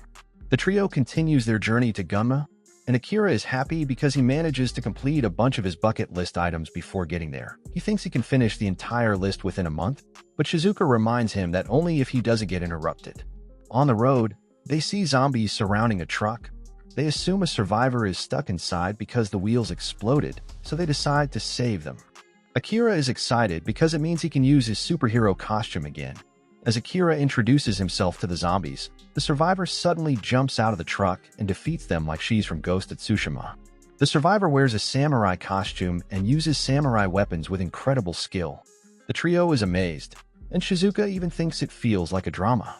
The trio continues their journey to Gunma, and Akira is happy because he manages to complete a bunch of his bucket list items before getting there. He thinks he can finish the entire list within a month, but Shizuka reminds him that only if he doesn't get interrupted. On the road, they see zombies surrounding a truck. They assume a survivor is stuck inside because the wheels exploded, so they decide to save them. Akira is excited because it means he can use his superhero costume again, As Akira introduces himself to the zombies, the survivor suddenly jumps out of the truck and defeats them like she's from Ghost of Tsushima. The survivor wears a samurai costume and uses samurai weapons with incredible skill. The trio is amazed, and Shizuka even thinks it feels like a drama.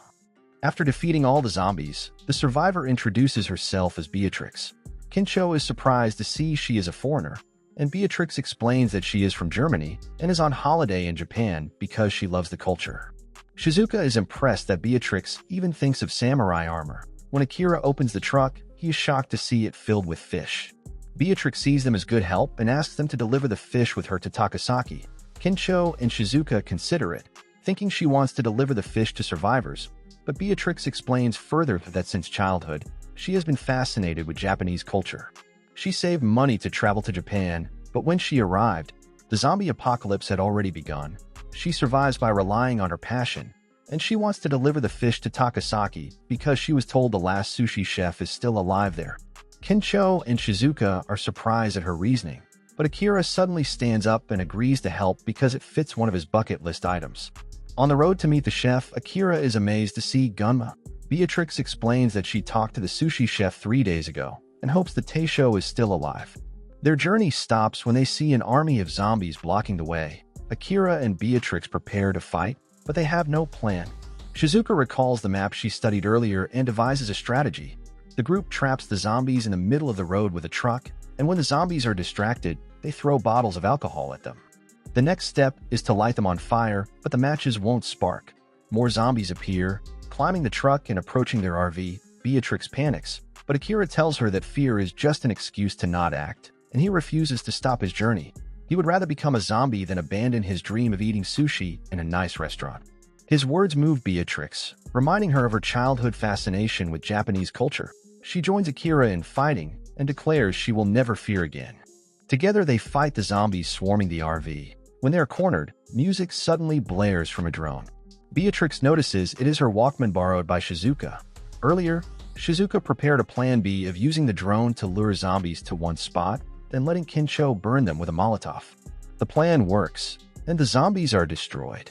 After defeating all the zombies, the survivor introduces herself as Beatrix. Kincho is surprised to see she is a foreigner, and Beatrix explains that she is from Germany and is on holiday in Japan because she loves the culture. Shizuka is impressed that Beatrix even thinks of samurai armor. When Akira opens the truck, he is shocked to see it filled with fish. Beatrix sees them as good help and asks them to deliver the fish with her to Takasaki. Kincho and Shizuka consider it, thinking she wants to deliver the fish to survivors, but Beatrix explains further that since childhood, she has been fascinated with Japanese culture. She saved money to travel to Japan, but when she arrived, the zombie apocalypse had already begun. She survives by relying on her passion, and she wants to deliver the fish to Takasaki because she was told the last sushi chef is still alive there. Kincho and Shizuka are surprised at her reasoning, but Akira suddenly stands up and agrees to help because it fits one of his bucket list items. On the road to meet the chef, Akira is amazed to see Gunma. Beatrix explains that she talked to the sushi chef 3 days ago and hopes the Teisho is still alive. Their journey stops when they see an army of zombies blocking the way. Akira and Beatrix prepare to fight, but they have no plan. Shizuka recalls the map she studied earlier and devises a strategy. The group traps the zombies in the middle of the road with a truck, and when the zombies are distracted, they throw bottles of alcohol at them. The next step is to light them on fire, but the matches won't spark. More zombies appear, climbing the truck and approaching their RV. Beatrix panics, but Akira tells her that fear is just an excuse to not act, and he refuses to stop his journey. He would rather become a zombie than abandon his dream of eating sushi in a nice restaurant. His words move Beatrix, reminding her of her childhood fascination with Japanese culture. She joins Akira in fighting and declares she will never fear again. Together they fight the zombies swarming the RV. When they are cornered, music suddenly blares from a drone. Beatrix notices it is her Walkman borrowed by Shizuka. Earlier, Shizuka prepared a plan B of using the drone to lure zombies to one spot, then letting Kincho burn them with a Molotov. The plan works, and the zombies are destroyed.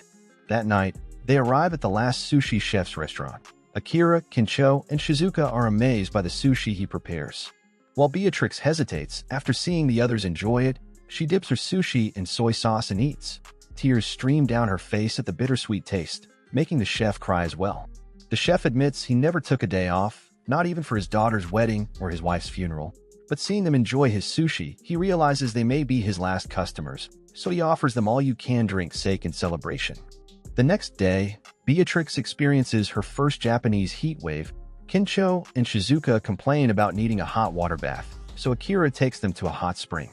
That night, they arrive at the last sushi chef's restaurant. Akira, Kincho, and Shizuka are amazed by the sushi he prepares. While Beatrix hesitates after seeing the others enjoy it, she dips her sushi in soy sauce and eats. Tears stream down her face at the bittersweet taste, making the chef cry as well. The chef admits he never took a day off, not even for his daughter's wedding or his wife's funeral. But seeing them enjoy his sushi, he realizes they may be his last customers, so he offers them all-you-can-drink sake in celebration. The next day, Beatrix experiences her first Japanese heat wave. Kincho and Shizuka complain about needing a hot water bath, so Akira takes them to a hot spring.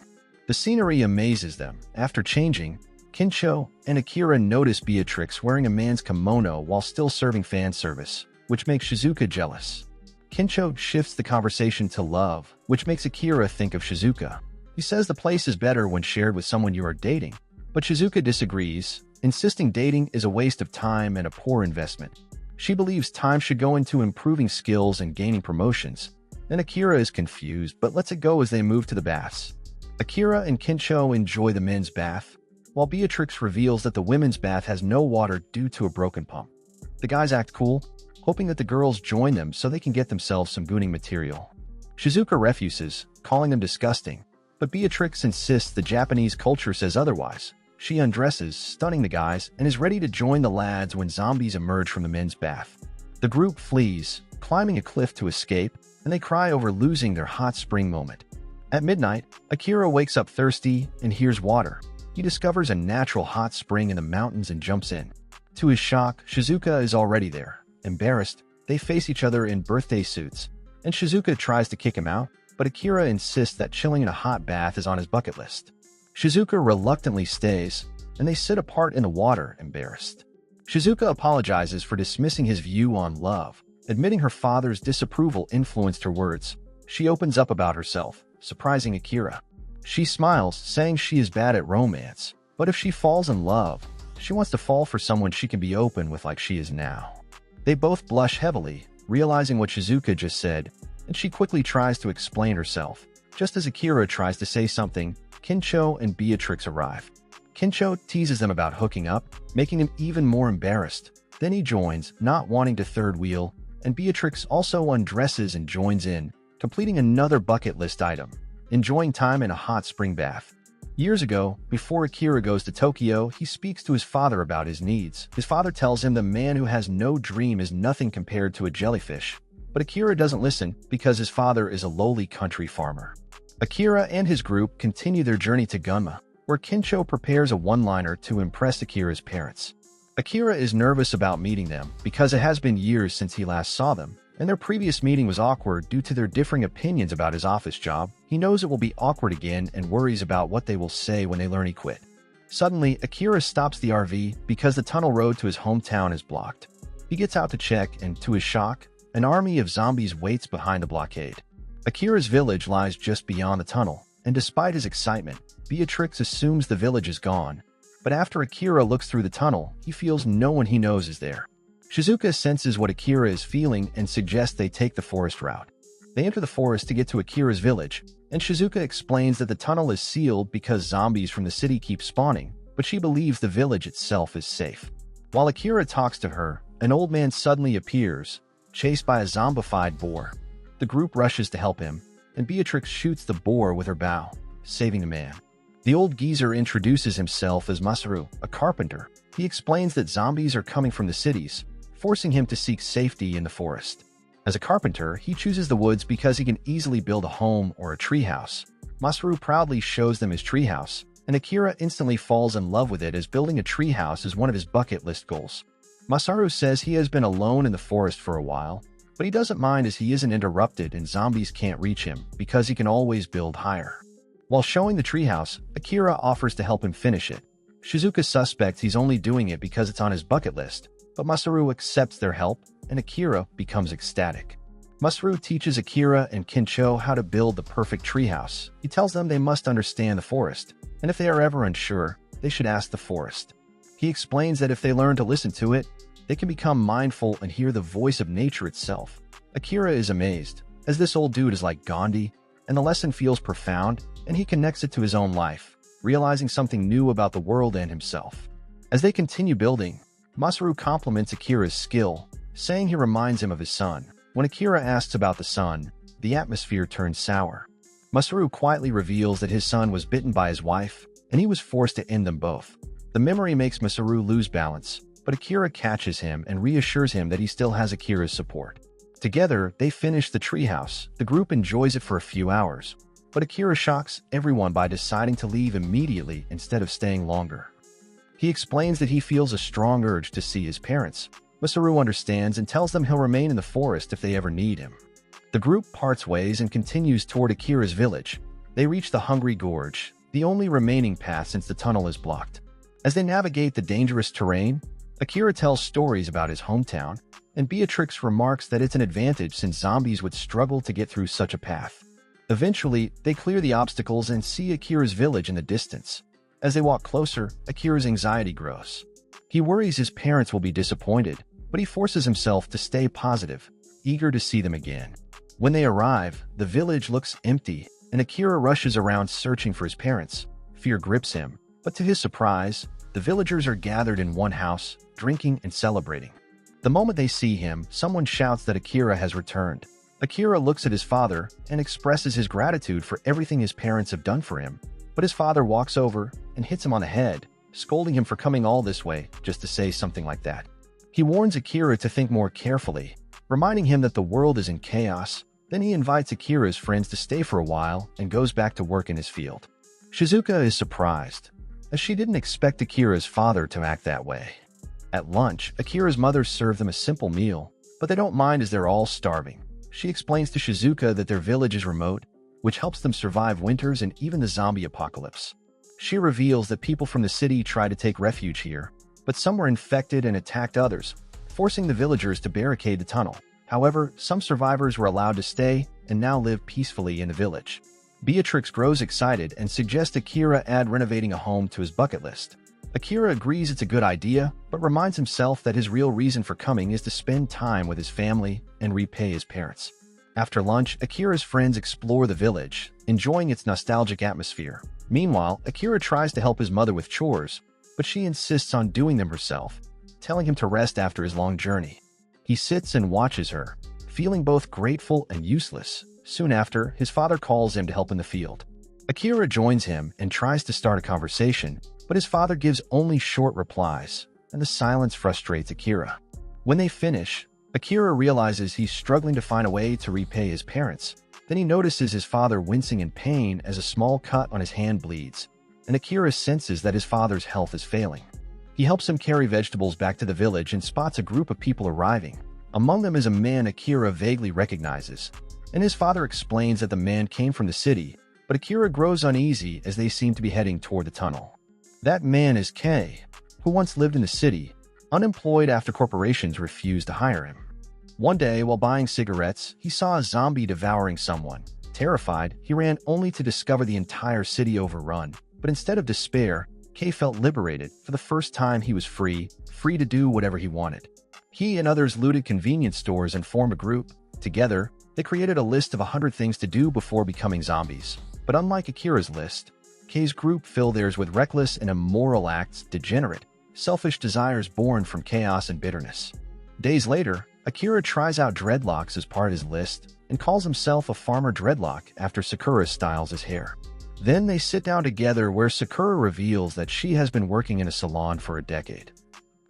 The scenery amazes them. After changing, Kincho and Akira notice Beatrix wearing a man's kimono while still serving fan service, which makes Shizuka jealous. Kincho shifts the conversation to love, which makes Akira think of Shizuka. He says the place is better when shared with someone you are dating, but Shizuka disagrees, insisting dating is a waste of time and a poor investment. She believes time should go into improving skills and gaining promotions, and Akira is confused but lets it go as they move to the baths. Akira and Kincho enjoy the men's bath, while Beatrix reveals that the women's bath has no water due to a broken pump. The guys act cool, hoping that the girls join them so they can get themselves some gooning material. Shizuka refuses, calling them disgusting, but Beatrix insists the Japanese culture says otherwise. She undresses, stunning the guys, and is ready to join the lads when zombies emerge from the men's bath. The group flees, climbing a cliff to escape, and they cry over losing their hot spring moment. At midnight, Akira wakes up thirsty and hears water. He discovers a natural hot spring in the mountains and jumps in. To his shock, Shizuka is already there. Embarrassed, they face each other in birthday suits, and Shizuka tries to kick him out, but Akira insists that chilling in a hot bath is on his bucket list. Shizuka reluctantly stays, and they sit apart in the water, embarrassed. Shizuka apologizes for dismissing his view on love, admitting her father's disapproval influenced her words. She opens up about herself, surprising Akira. She smiles, saying she is bad at romance, but if she falls in love, she wants to fall for someone she can be open with like she is now. They both blush heavily, realizing what Shizuka just said, and she quickly tries to explain herself. Just as Akira tries to say something, Kincho and Beatrix arrive. Kincho teases them about hooking up, making them even more embarrassed. Then he joins, not wanting to third wheel, and Beatrix also undresses and joins in, completing another bucket list item, enjoying time in a hot spring bath. Years ago, before Akira goes to Tokyo, he speaks to his father about his needs. His father tells him the man who has no dream is nothing compared to a jellyfish. But Akira doesn't listen because his father is a lowly country farmer. Akira and his group continue their journey to Gunma, where Kincho prepares a one-liner to impress Akira's parents. Akira is nervous about meeting them because it has been years since he last saw them, and their previous meeting was awkward due to their differing opinions about his office job. He knows it will be awkward again and worries about what they will say when they learn he quit. Suddenly, Akira stops the RV because the tunnel road to his hometown is blocked. He gets out to check and, to his shock, an army of zombies waits behind the blockade. Akira's village lies just beyond the tunnel, and despite his excitement, Beatrix assumes the village is gone. But after Akira looks through the tunnel, he feels no one he knows is there. Shizuka senses what Akira is feeling and suggests they take the forest route. They enter the forest to get to Akira's village, and Shizuka explains that the tunnel is sealed because zombies from the city keep spawning, but she believes the village itself is safe. While Akira talks to her, an old man suddenly appears, chased by a zombified boar. The group rushes to help him, and Beatrix shoots the boar with her bow, saving the man. The old geezer introduces himself as Masaru, a carpenter. He explains that zombies are coming from the cities, forcing him to seek safety in the forest. As a carpenter, he chooses the woods because he can easily build a home or a treehouse. Masaru proudly shows them his treehouse, and Akira instantly falls in love with it as building a treehouse is one of his bucket list goals. Masaru says he has been alone in the forest for a while, but he doesn't mind as he isn't interrupted and zombies can't reach him because he can always build higher. While showing the treehouse, Akira offers to help him finish it. Shizuka suspects he's only doing it because it's on his bucket list, but Masaru accepts their help, and Akira becomes ecstatic. Masaru teaches Akira and Kincho how to build the perfect treehouse. He tells them they must understand the forest, and if they are ever unsure, they should ask the forest. He explains that if they learn to listen to it, they can become mindful and hear the voice of nature itself. Akira is amazed, as this old dude is like Gandhi, and the lesson feels profound, and he connects it to his own life, realizing something new about the world and himself. As they continue building, Masaru compliments Akira's skill, saying he reminds him of his son. When Akira asks about the son, the atmosphere turns sour. Masaru quietly reveals that his son was bitten by his wife, and he was forced to end them both. The memory makes Masaru lose balance, but Akira catches him and reassures him that he still has Akira's support. Together, they finish the treehouse. The group enjoys it for a few hours, but Akira shocks everyone by deciding to leave immediately instead of staying longer. He explains that he feels a strong urge to see his parents. Masaru understands and tells them he'll remain in the forest if they ever need him. The group parts ways and continues toward Akira's village. They reach the Hungry Gorge, the only remaining path since the tunnel is blocked. As they navigate the dangerous terrain, Akira tells stories about his hometown, and Beatrix remarks that it's an advantage since zombies would struggle to get through such a path. Eventually, they clear the obstacles and see Akira's village in the distance. As they walk closer, Akira's anxiety grows. He worries his parents will be disappointed, but he forces himself to stay positive, eager to see them again. When they arrive, the village looks empty, and Akira rushes around searching for his parents. Fear grips him, but to his surprise, the villagers are gathered in one house, drinking and celebrating. The moment they see him, someone shouts that Akira has returned. Akira looks at his father and expresses his gratitude for everything his parents have done for him, but his father walks over and hits him on the head, scolding him for coming all this way just to say something like that. He warns Akira to think more carefully, reminding him that the world is in chaos. Then he invites Akira's friends to stay for a while and goes back to work in his field. Shizuka is surprised, as she didn't expect Akira's father to act that way. At lunch, Akira's mother served them a simple meal, but they don't mind as they're all starving. She explains to Shizuka that their village is remote, which helps them survive winters and even the zombie apocalypse. She reveals that people from the city tried to take refuge here, but some were infected and attacked others, forcing the villagers to barricade the tunnel. However, some survivors were allowed to stay and now live peacefully in the village. Beatrix grows excited and suggests Akira add renovating a home to his bucket list. Akira agrees it's a good idea, but reminds himself that his real reason for coming is to spend time with his family and repay his parents. After lunch, Akira's friends explore the village, enjoying its nostalgic atmosphere. Meanwhile, Akira tries to help his mother with chores, but she insists on doing them herself. telling him to rest after his long journey. He sits and watches her, feeling both grateful and useless. Soon after, his father calls him to help in the field. Akira joins him and tries to start a conversation, but his father gives only short replies, and the silence frustrates Akira. When they finish, Akira realizes he's struggling to find a way to repay his parents. Then he notices his father wincing in pain as a small cut on his hand bleeds, and Akira senses that his father's health is failing. He helps him carry vegetables back to the village and spots a group of people arriving. Among them is a man Akira vaguely recognizes, and his father explains that the man came from the city, but Akira grows uneasy as they seem to be heading toward the tunnel. That man is Kei, who once lived in the city, unemployed after corporations refused to hire him. One day, while buying cigarettes, he saw a zombie devouring someone. Terrified, he ran only to discover the entire city overrun. But instead of despair, Kei felt liberated. For the first time, he was free to do whatever he wanted. He and others looted convenience stores and formed a group. Together, they created a list of 100 things to do before becoming zombies. But unlike Akira's list, Kei's group filled theirs with reckless and immoral acts, degenerate, selfish desires born from chaos and bitterness. Days later, Akira tries out dreadlocks as part of his list and calls himself a farmer dreadlock after Sakura styles his hair. Then they sit down together where Sakura reveals that she has been working in a salon for a decade.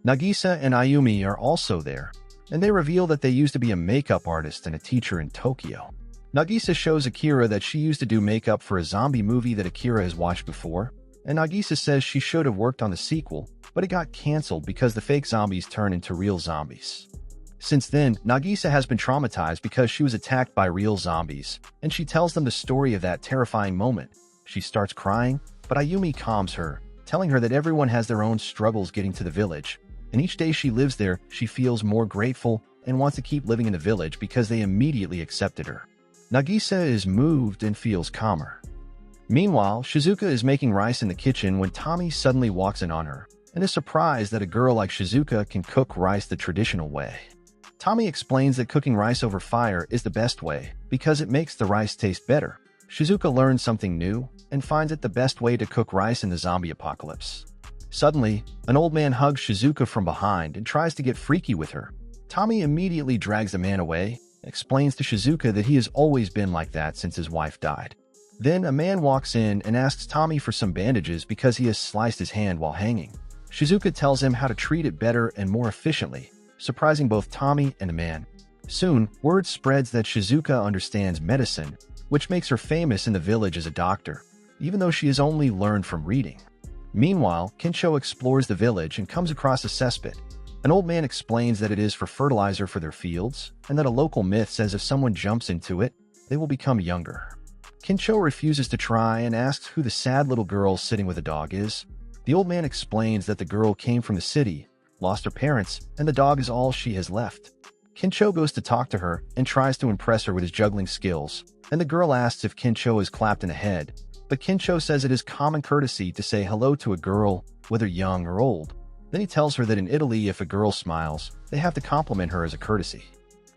Nagisa and Ayumi are also there, and they reveal that they used to be a makeup artist and a teacher in Tokyo. Nagisa shows Akira that she used to do makeup for a zombie movie that Akira has watched before, and Nagisa says she should have worked on the sequel, but it got cancelled because the fake zombies turn into real zombies. Since then, Nagisa has been traumatized because she was attacked by real zombies, and she tells them the story of that terrifying moment. She starts crying, but Ayumi calms her, telling her that everyone has their own struggles getting to the village, and each day she lives there, she feels more grateful and wants to keep living in the village because they immediately accepted her. Nagisa is moved and feels calmer. Meanwhile, Shizuka is making rice in the kitchen when Tommy suddenly walks in on her, and is surprised that a girl like Shizuka can cook rice the traditional way. Tommy explains that cooking rice over fire is the best way because it makes the rice taste better. Shizuka learns something new and finds it the best way to cook rice in the zombie apocalypse. Suddenly, an old man hugs Shizuka from behind and tries to get freaky with her. Tommy immediately drags the man away and explains to Shizuka that he has always been like that since his wife died. Then a man walks in and asks Tommy for some bandages because he has sliced his hand while hanging. Shizuka tells him how to treat it better and more efficiently, surprising both Tommy and the man. Soon, word spreads that Shizuka understands medicine, which makes her famous in the village as a doctor, even though she has only learned from reading. Meanwhile, Kincho explores the village and comes across a cesspit. An old man explains that it is for fertilizer for their fields, and that a local myth says if someone jumps into it, they will become younger. Kincho refuses to try and asks who the sad little girl sitting with a dog is. The old man explains that the girl came from the city, lost her parents, and the dog is all she has left. Kincho goes to talk to her and tries to impress her with his juggling skills, and the girl asks if Kincho is clapped in the head, but Kincho says it is common courtesy to say hello to a girl, whether young or old. Then he tells her that in Italy, if a girl smiles, they have to compliment her as a courtesy.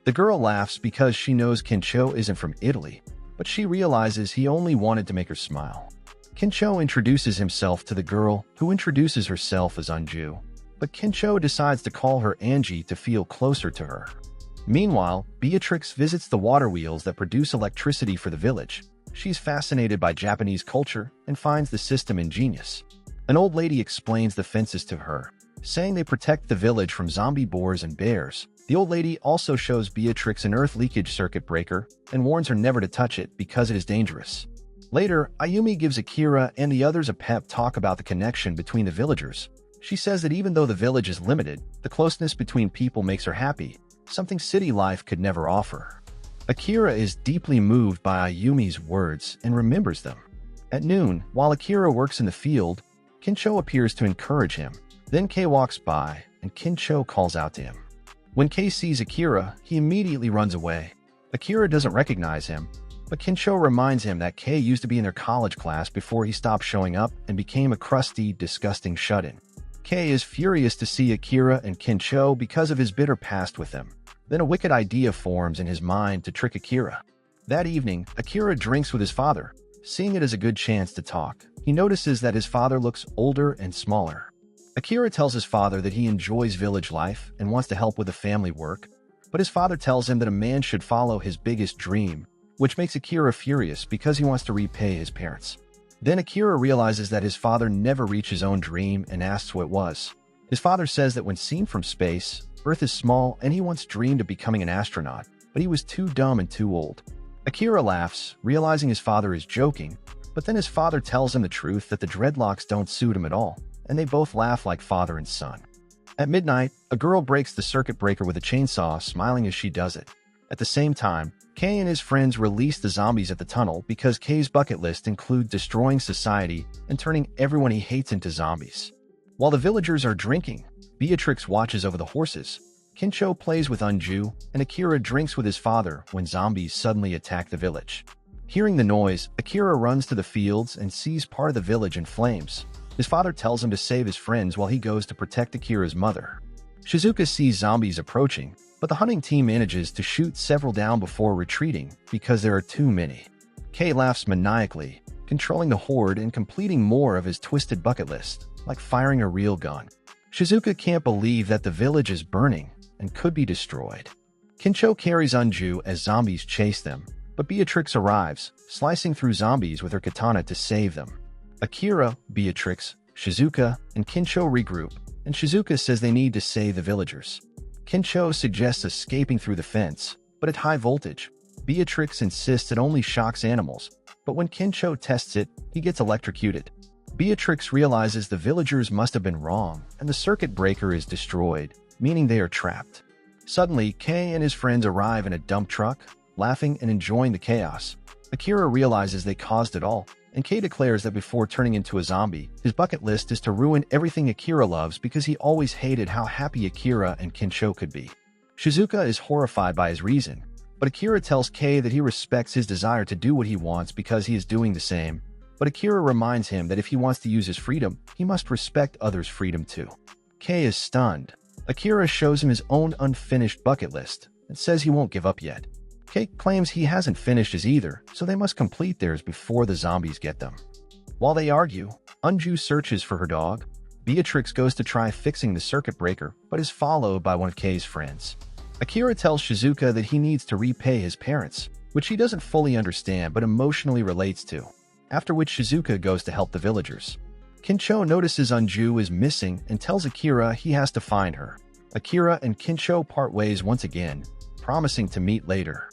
The girl laughs because she knows Kincho isn't from Italy, but she realizes he only wanted to make her smile. Kincho introduces himself to the girl, who introduces herself as Anju, but Kincho decides to call her Angie to feel closer to her. Meanwhile, Beatrix visits the water wheels that produce electricity for the village. She's fascinated by Japanese culture and finds the system ingenious. An old lady explains the fences to her, saying they protect the village from zombie boars and bears. The old lady also shows Beatrix an earth leakage circuit breaker and warns her never to touch it because it is dangerous. Later, Ayumi gives Akira and the others a pep talk about the connection between the villagers. She says that even though the village is limited, the closeness between people makes her happy, something city life could never offer. Akira is deeply moved by Ayumi's words and remembers them. At noon, while Akira works in the field, Kincho appears to encourage him. Then Kei walks by, and Kincho calls out to him. When Kei sees Akira, he immediately runs away. Akira doesn't recognize him, but Kincho reminds him that Kei used to be in their college class before he stopped showing up and became a crusty, disgusting shut-in. Kei is furious to see Akira and Kincho because of his bitter past with them. Then a wicked idea forms in his mind to trick Akira. That evening, Akira drinks with his father. Seeing it as a good chance to talk, he notices that his father looks older and smaller. Akira tells his father that he enjoys village life and wants to help with the family work, but his father tells him that a man should follow his biggest dream, which makes Akira furious because he wants to repay his parents. Then Akira realizes that his father never reached his own dream and asks what it was. His father says that when seen from space, Earth is small and he once dreamed of becoming an astronaut, but he was too dumb and too old. Akira laughs, realizing his father is joking, but then his father tells him the truth that the dreadlocks don't suit him at all, and they both laugh like father and son. At midnight, a girl breaks the circuit breaker with a chainsaw, smiling as she does it. At the same time, Kay and his friends release the zombies at the tunnel because Kay's bucket list includes destroying society and turning everyone he hates into zombies. While the villagers are drinking, Beatrix watches over the horses, Kincho plays with Unju, and Akira drinks with his father when zombies suddenly attack the village. Hearing the noise, Akira runs to the fields and sees part of the village in flames. His father tells him to save his friends while he goes to protect Akira's mother. Shizuka sees zombies approaching, but the hunting team manages to shoot several down before retreating because there are too many. Kei laughs maniacally, controlling the horde and completing more of his twisted bucket list, like firing a real gun. Shizuka can't believe that the village is burning and could be destroyed. Kincho carries Unju as zombies chase them, but Beatrix arrives, slicing through zombies with her katana to save them. Akira, Beatrix, Shizuka, and Kincho regroup, and Shizuka says they need to save the villagers. Kincho suggests escaping through the fence, but at high voltage, Beatrix insists it only shocks animals, but when Kincho tests it, he gets electrocuted. Beatrix realizes the villagers must have been wrong, and the circuit breaker is destroyed, meaning they are trapped. Suddenly, Kei and his friends arrive in a dump truck, laughing and enjoying the chaos. Akira realizes they caused it all, and Kei declares that before turning into a zombie, his bucket list is to ruin everything Akira loves because he always hated how happy Akira and Kincho could be. Shizuka is horrified by his reason, but Akira tells Kei that he respects his desire to do what he wants because he is doing the same, but Akira reminds him that if he wants to use his freedom, he must respect others' freedom too. Kei is stunned. Akira shows him his own unfinished bucket list and says he won't give up yet. Kei claims he hasn't finished his either, so they must complete theirs before the zombies get them. While they argue, Unju searches for her dog. Beatrix goes to try fixing the circuit breaker, but is followed by one of Kei's friends. Akira tells Shizuka that he needs to repay his parents, which he doesn't fully understand but emotionally relates to, after which Shizuka goes to help the villagers. Kincho notices Unju is missing and tells Akira he has to find her. Akira and Kincho part ways once again, promising to meet later.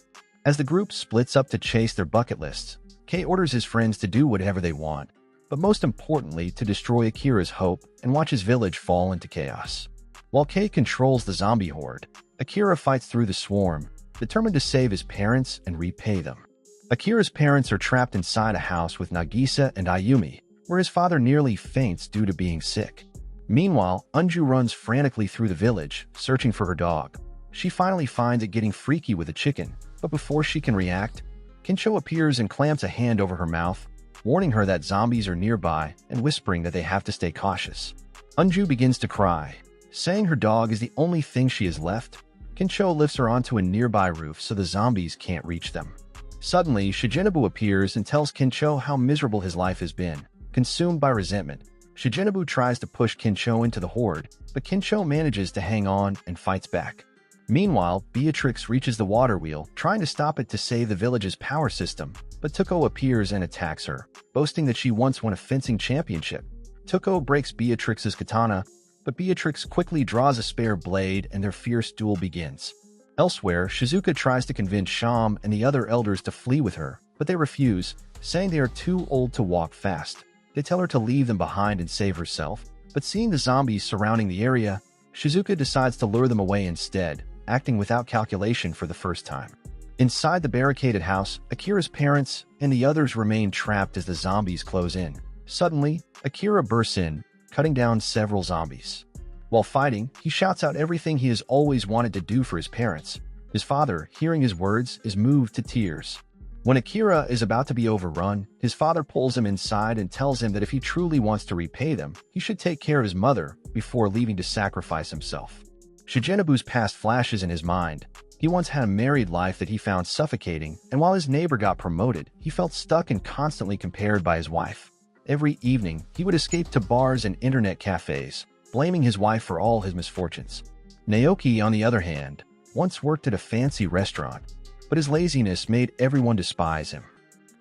As the group splits up to chase their bucket lists, Kei orders his friends to do whatever they want, but most importantly to destroy Akira's hope and watch his village fall into chaos. While Kei controls the zombie horde, Akira fights through the swarm, determined to save his parents and repay them. Akira's parents are trapped inside a house with Nagisa and Ayumi, where his father nearly faints due to being sick. Meanwhile, Unju runs frantically through the village, searching for her dog. She finally finds it getting freaky with a chicken, but before she can react, Kincho appears and clamps a hand over her mouth, warning her that zombies are nearby and whispering that they have to stay cautious. Unju begins to cry, saying her dog is the only thing she has left. Kincho lifts her onto a nearby roof so the zombies can't reach them. Suddenly, Shijinobu appears and tells Kincho how miserable his life has been. Consumed by resentment, Shijinobu tries to push Kincho into the horde, but Kincho manages to hang on and fights back. Meanwhile, Beatrix reaches the water wheel, trying to stop it to save the village's power system, but Tuko appears and attacks her, boasting that she once won a fencing championship. Tuko breaks Beatrix's katana, but Beatrix quickly draws a spare blade and their fierce duel begins. Elsewhere, Shizuka tries to convince Sham and the other elders to flee with her, but they refuse, saying they are too old to walk fast. They tell her to leave them behind and save herself, but seeing the zombies surrounding the area, Shizuka decides to lure them away instead, acting without calculation for the first time. Inside the barricaded house, Akira's parents and the others remain trapped as the zombies close in. Suddenly, Akira bursts in, cutting down several zombies. While fighting, he shouts out everything he has always wanted to do for his parents. His father, hearing his words, is moved to tears. When Akira is about to be overrun, his father pulls him inside and tells him that if he truly wants to repay them, he should take care of his mother before leaving to sacrifice himself. Shijinobu's past flashes in his mind. He once had a married life that he found suffocating, and while his neighbor got promoted, he felt stuck and constantly compared by his wife. Every evening, he would escape to bars and internet cafes, blaming his wife for all his misfortunes. Naoki, on the other hand, once worked at a fancy restaurant, but his laziness made everyone despise him.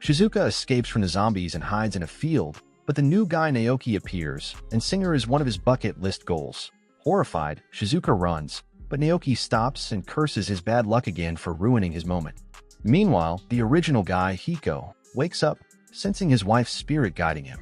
Shizuka escapes from the zombies and hides in a field, but the new guy Naoki appears, and Singer is one of his bucket list goals. Horrified, Shizuka runs, but Naoki stops and curses his bad luck again for ruining his moment. Meanwhile, the original guy, Hiko, wakes up, sensing his wife's spirit guiding him.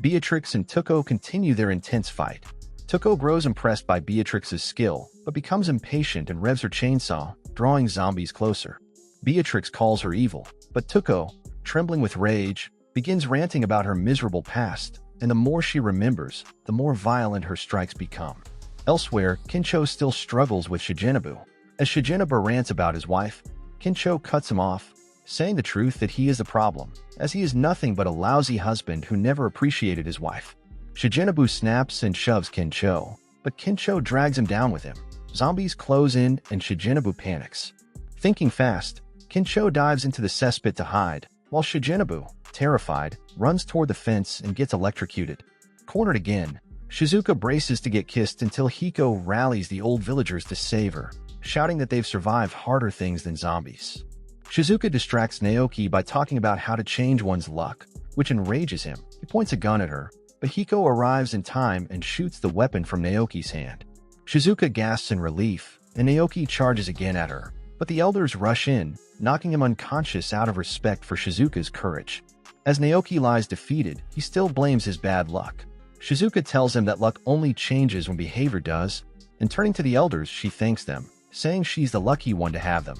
Beatrix and Tuko continue their intense fight. Tuko grows impressed by Beatrix's skill, but becomes impatient and revs her chainsaw, drawing zombies closer. Beatrix calls her evil, but Tuko, trembling with rage, begins ranting about her miserable past, and the more she remembers, the more violent her strikes become. Elsewhere, Kincho still struggles with Shigenabu. As Shigenabu rants about his wife, Kincho cuts him off, saying the truth that he is the problem, as he is nothing but a lousy husband who never appreciated his wife. Shigenabu snaps and shoves Kincho, but Kincho drags him down with him. Zombies close in and Shigenabu panics. Thinking fast, Kincho dives into the cesspit to hide, while Shigenabu, terrified, runs toward the fence and gets electrocuted. Cornered again, Shizuka braces to get kissed until Hiko rallies the old villagers to save her, shouting that they've survived harder things than zombies. Shizuka distracts Naoki by talking about how to change one's luck, which enrages him. He points a gun at her, but Hiko arrives in time and shoots the weapon from Naoki's hand. Shizuka gasps in relief, and Naoki charges again at her, but the elders rush in, knocking him unconscious out of respect for Shizuka's courage. As Naoki lies defeated, he still blames his bad luck. Shizuka tells him that luck only changes when behavior does, and turning to the elders, she thanks them, saying she's the lucky one to have them.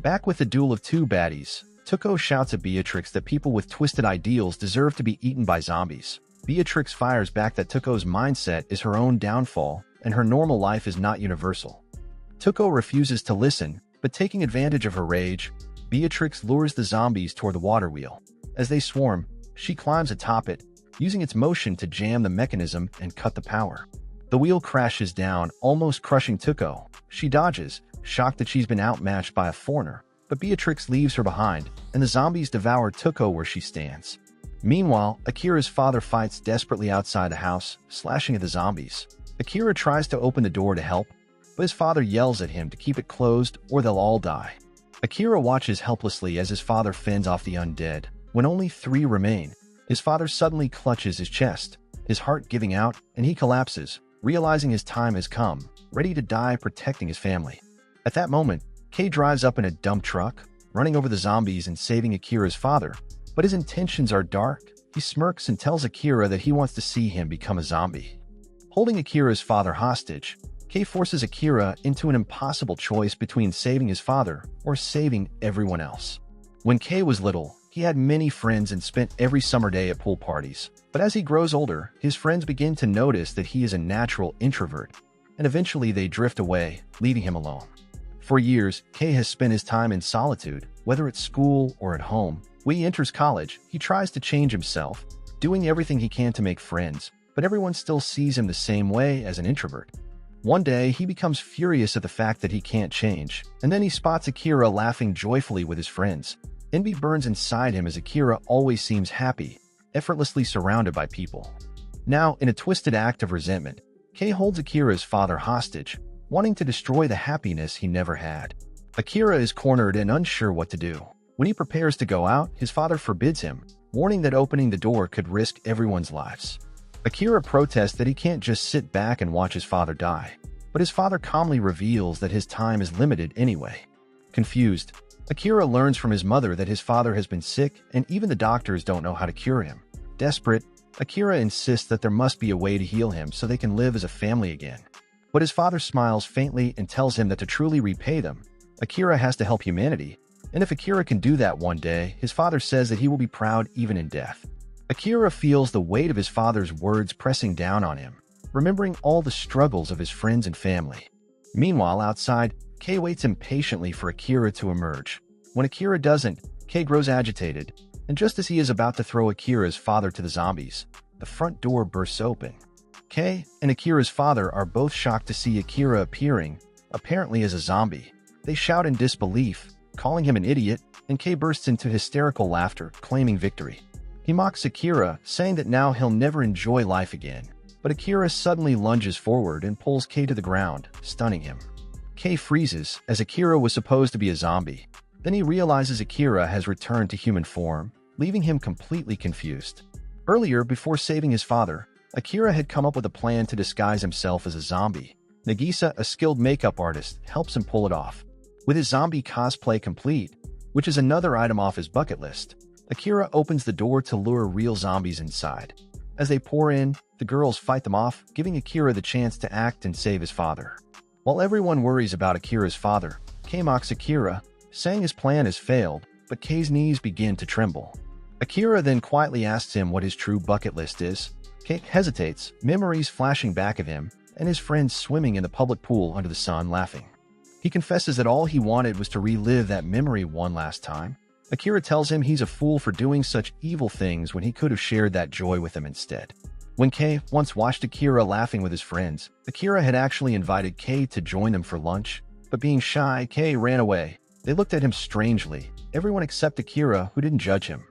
Back with the duel of two baddies, Tuko shouts at Beatrix that people with twisted ideals deserve to be eaten by zombies. Beatrix fires back that Tuko's mindset is her own downfall, and her normal life is not universal. Tuko refuses to listen, but taking advantage of her rage, Beatrix lures the zombies toward the water wheel. As they swarm, she climbs atop it, using its motion to jam the mechanism and cut the power. The wheel crashes down, almost crushing Tuko. She dodges, shocked that she's been outmatched by a foreigner, but Beatrix leaves her behind, and the zombies devour Tuko where she stands. Meanwhile, Akira's father fights desperately outside the house, slashing at the zombies. Akira tries to open the door to help, but his father yells at him to keep it closed or they'll all die. Akira watches helplessly as his father fends off the undead. When only 3 remain, his father suddenly clutches his chest, his heart giving out, and he collapses, realizing his time has come, ready to die protecting his family. At that moment, Kei drives up in a dump truck, running over the zombies and saving Akira's father, but his intentions are dark. He smirks and tells Akira that he wants to see him become a zombie. Holding Akira's father hostage, Kei forces Akira into an impossible choice between saving his father or saving everyone else. When Kei was little, he had many friends and spent every summer day at pool parties. But as he grows older, his friends begin to notice that he is a natural introvert, and eventually they drift away, leaving him alone. For years, Kei has spent his time in solitude, whether at school or at home. When he enters college, he tries to change himself, doing everything he can to make friends, but everyone still sees him the same way as an introvert. One day, he becomes furious at the fact that he can't change, and then he spots Akira laughing joyfully with his friends. Envy burns inside him as Akira always seems happy, effortlessly surrounded by people. Now, in a twisted act of resentment, Kei holds Akira's father hostage, wanting to destroy the happiness he never had. Akira is cornered and unsure what to do. When he prepares to go out, his father forbids him, warning that opening the door could risk everyone's lives. Akira protests that he can't just sit back and watch his father die, but his father calmly reveals that his time is limited anyway. Confused, Akira learns from his mother that his father has been sick and even the doctors don't know how to cure him. Desperate, Akira insists that there must be a way to heal him so they can live as a family again. But his father smiles faintly and tells him that to truly repay them, Akira has to help humanity, and if Akira can do that one day, his father says that he will be proud even in death. Akira feels the weight of his father's words pressing down on him, remembering all the struggles of his friends and family. Meanwhile, outside, Kei waits impatiently for Akira to emerge. When Akira doesn't, Kei grows agitated, and just as he is about to throw Akira's father to the zombies, the front door bursts open. Kei and Akira's father are both shocked to see Akira appearing, apparently as a zombie. They shout in disbelief, calling him an idiot, and Kei bursts into hysterical laughter, claiming victory. He mocks Akira, saying that now he'll never enjoy life again. But Akira suddenly lunges forward and pulls Kei to the ground, stunning him. Kei freezes, as Akira was supposed to be a zombie. Then he realizes Akira has returned to human form, leaving him completely confused. Earlier, before saving his father, Akira had come up with a plan to disguise himself as a zombie. Nagisa, a skilled makeup artist, helps him pull it off. With his zombie cosplay complete, which is another item off his bucket list, Akira opens the door to lure real zombies inside. As they pour in, the girls fight them off, giving Akira the chance to act and save his father. While everyone worries about Akira's father, Kei mocks Akira, saying his plan has failed, but Kei's knees begin to tremble. Akira then quietly asks him what his true bucket list is. Kei hesitates, memories flashing back of him, and his friends swimming in the public pool under the sun laughing. He confesses that all he wanted was to relive that memory one last time. Akira tells him he's a fool for doing such evil things when he could have shared that joy with him instead. When Kei once watched Akira laughing with his friends, Akira had actually invited Kei to join them for lunch, but being shy, Kei ran away. They looked at him strangely, everyone except Akira, who didn't judge him.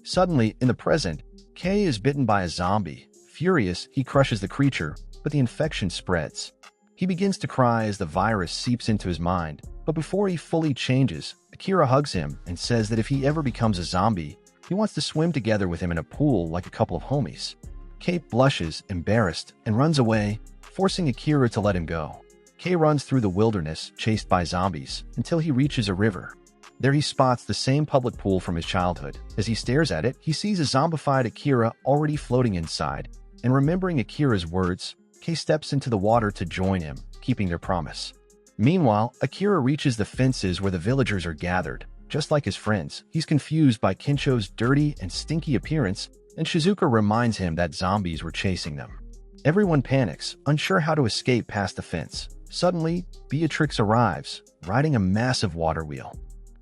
Suddenly, in the present, Kei is bitten by a zombie. Furious, he crushes the creature, but the infection spreads. He begins to cry as the virus seeps into his mind, but before he fully changes, Akira hugs him and says that if he ever becomes a zombie, he wants to swim together with him in a pool like a couple of homies. Kei blushes, embarrassed, and runs away, forcing Akira to let him go. Kei runs through the wilderness, chased by zombies, until he reaches a river. There he spots the same public pool from his childhood. As he stares at it, he sees a zombified Akira already floating inside, and remembering Akira's words, Kei steps into the water to join him, keeping their promise. Meanwhile, Akira reaches the fences where the villagers are gathered. Just like his friends, he's confused by Kincho's dirty and stinky appearance, and Shizuka reminds him that zombies were chasing them. Everyone panics, unsure how to escape past the fence. Suddenly, Beatrix arrives, riding a massive water wheel.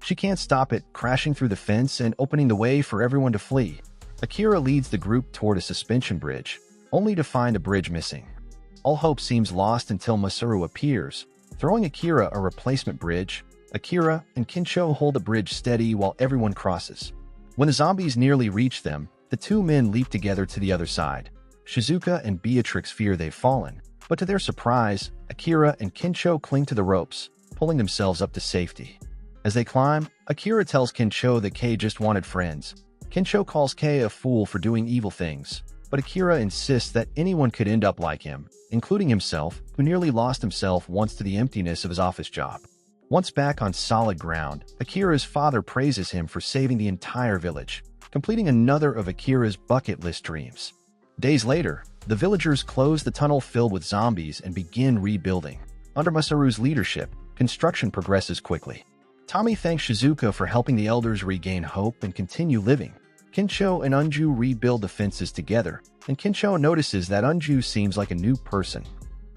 She can't stop it, crashing through the fence and opening the way for everyone to flee. Akira leads the group toward a suspension bridge, only to find a bridge missing. All hope seems lost until Masaru appears, throwing Akira a replacement bridge. Akira and Kincho hold the bridge steady while everyone crosses. When the zombies nearly reach them, the two men leap together to the other side. Shizuka and Beatrix fear they've fallen, but to their surprise, Akira and Kincho cling to the ropes, pulling themselves up to safety. As they climb, Akira tells Kincho that Kei just wanted friends. Kincho calls Kei a fool for doing evil things, but Akira insists that anyone could end up like him, including himself, who nearly lost himself once to the emptiness of his office job. Once back on solid ground, Akira's father praises him for saving the entire village, completing another of Akira's bucket list dreams. Days later, the villagers close the tunnel filled with zombies and begin rebuilding. Under Masaru's leadership, construction progresses quickly. Tommy thanks Shizuka for helping the elders regain hope and continue living. Kincho and Unju rebuild the fences together, and Kincho notices that Unju seems like a new person.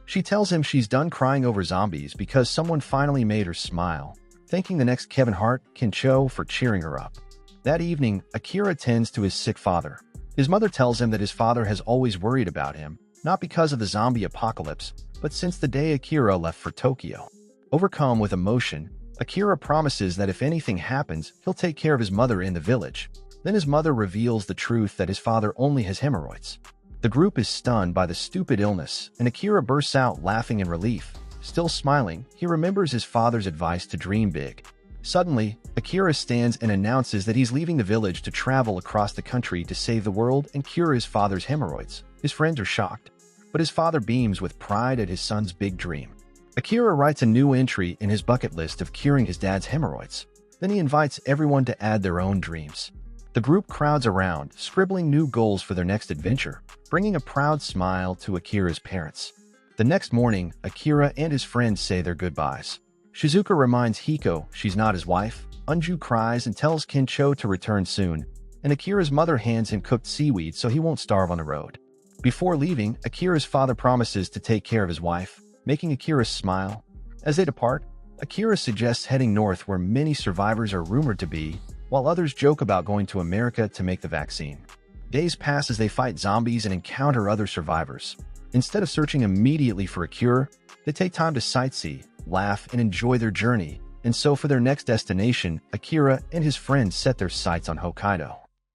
She tells him she's done crying over zombies because someone finally made her smile, thanking the next Kevin Hart, Kincho, for cheering her up. That evening, Akira tends to his sick father. His mother tells him that his father has always worried about him, not because of the zombie apocalypse, but since the day Akira left for Tokyo. Overcome with emotion, Akira promises that if anything happens, he'll take care of his mother in the village. Then his mother reveals the truth that his father only has hemorrhoids. The group is stunned by the stupid illness, and Akira bursts out laughing in relief. Still smiling, he remembers his father's advice to dream big. Suddenly, Akira stands and announces that he's leaving the village to travel across the country to save the world and cure his father's hemorrhoids. His friends are shocked, but his father beams with pride at his son's big dream. Akira writes a new entry in his bucket list of curing his dad's hemorrhoids. Then he invites everyone to add their own dreams. The group crowds around, scribbling new goals for their next adventure, bringing a proud smile to Akira's parents. The next morning, Akira and his friends say their goodbyes. Shizuka reminds Hiko she's not his wife. Unju cries and tells Kincho to return soon, and Akira's mother hands him cooked seaweed so he won't starve on the road. Before leaving, Akira's father promises to take care of his wife, making Akira smile. As they depart, Akira suggests heading north where many survivors are rumored to be, while others joke about going to America to make the vaccine. Days pass as they fight zombies and encounter other survivors. Instead of searching immediately for a cure, they take time to sightsee, laugh, and enjoy their journey. And so for their next destination, Akira and his friends set their sights on Hokkaido.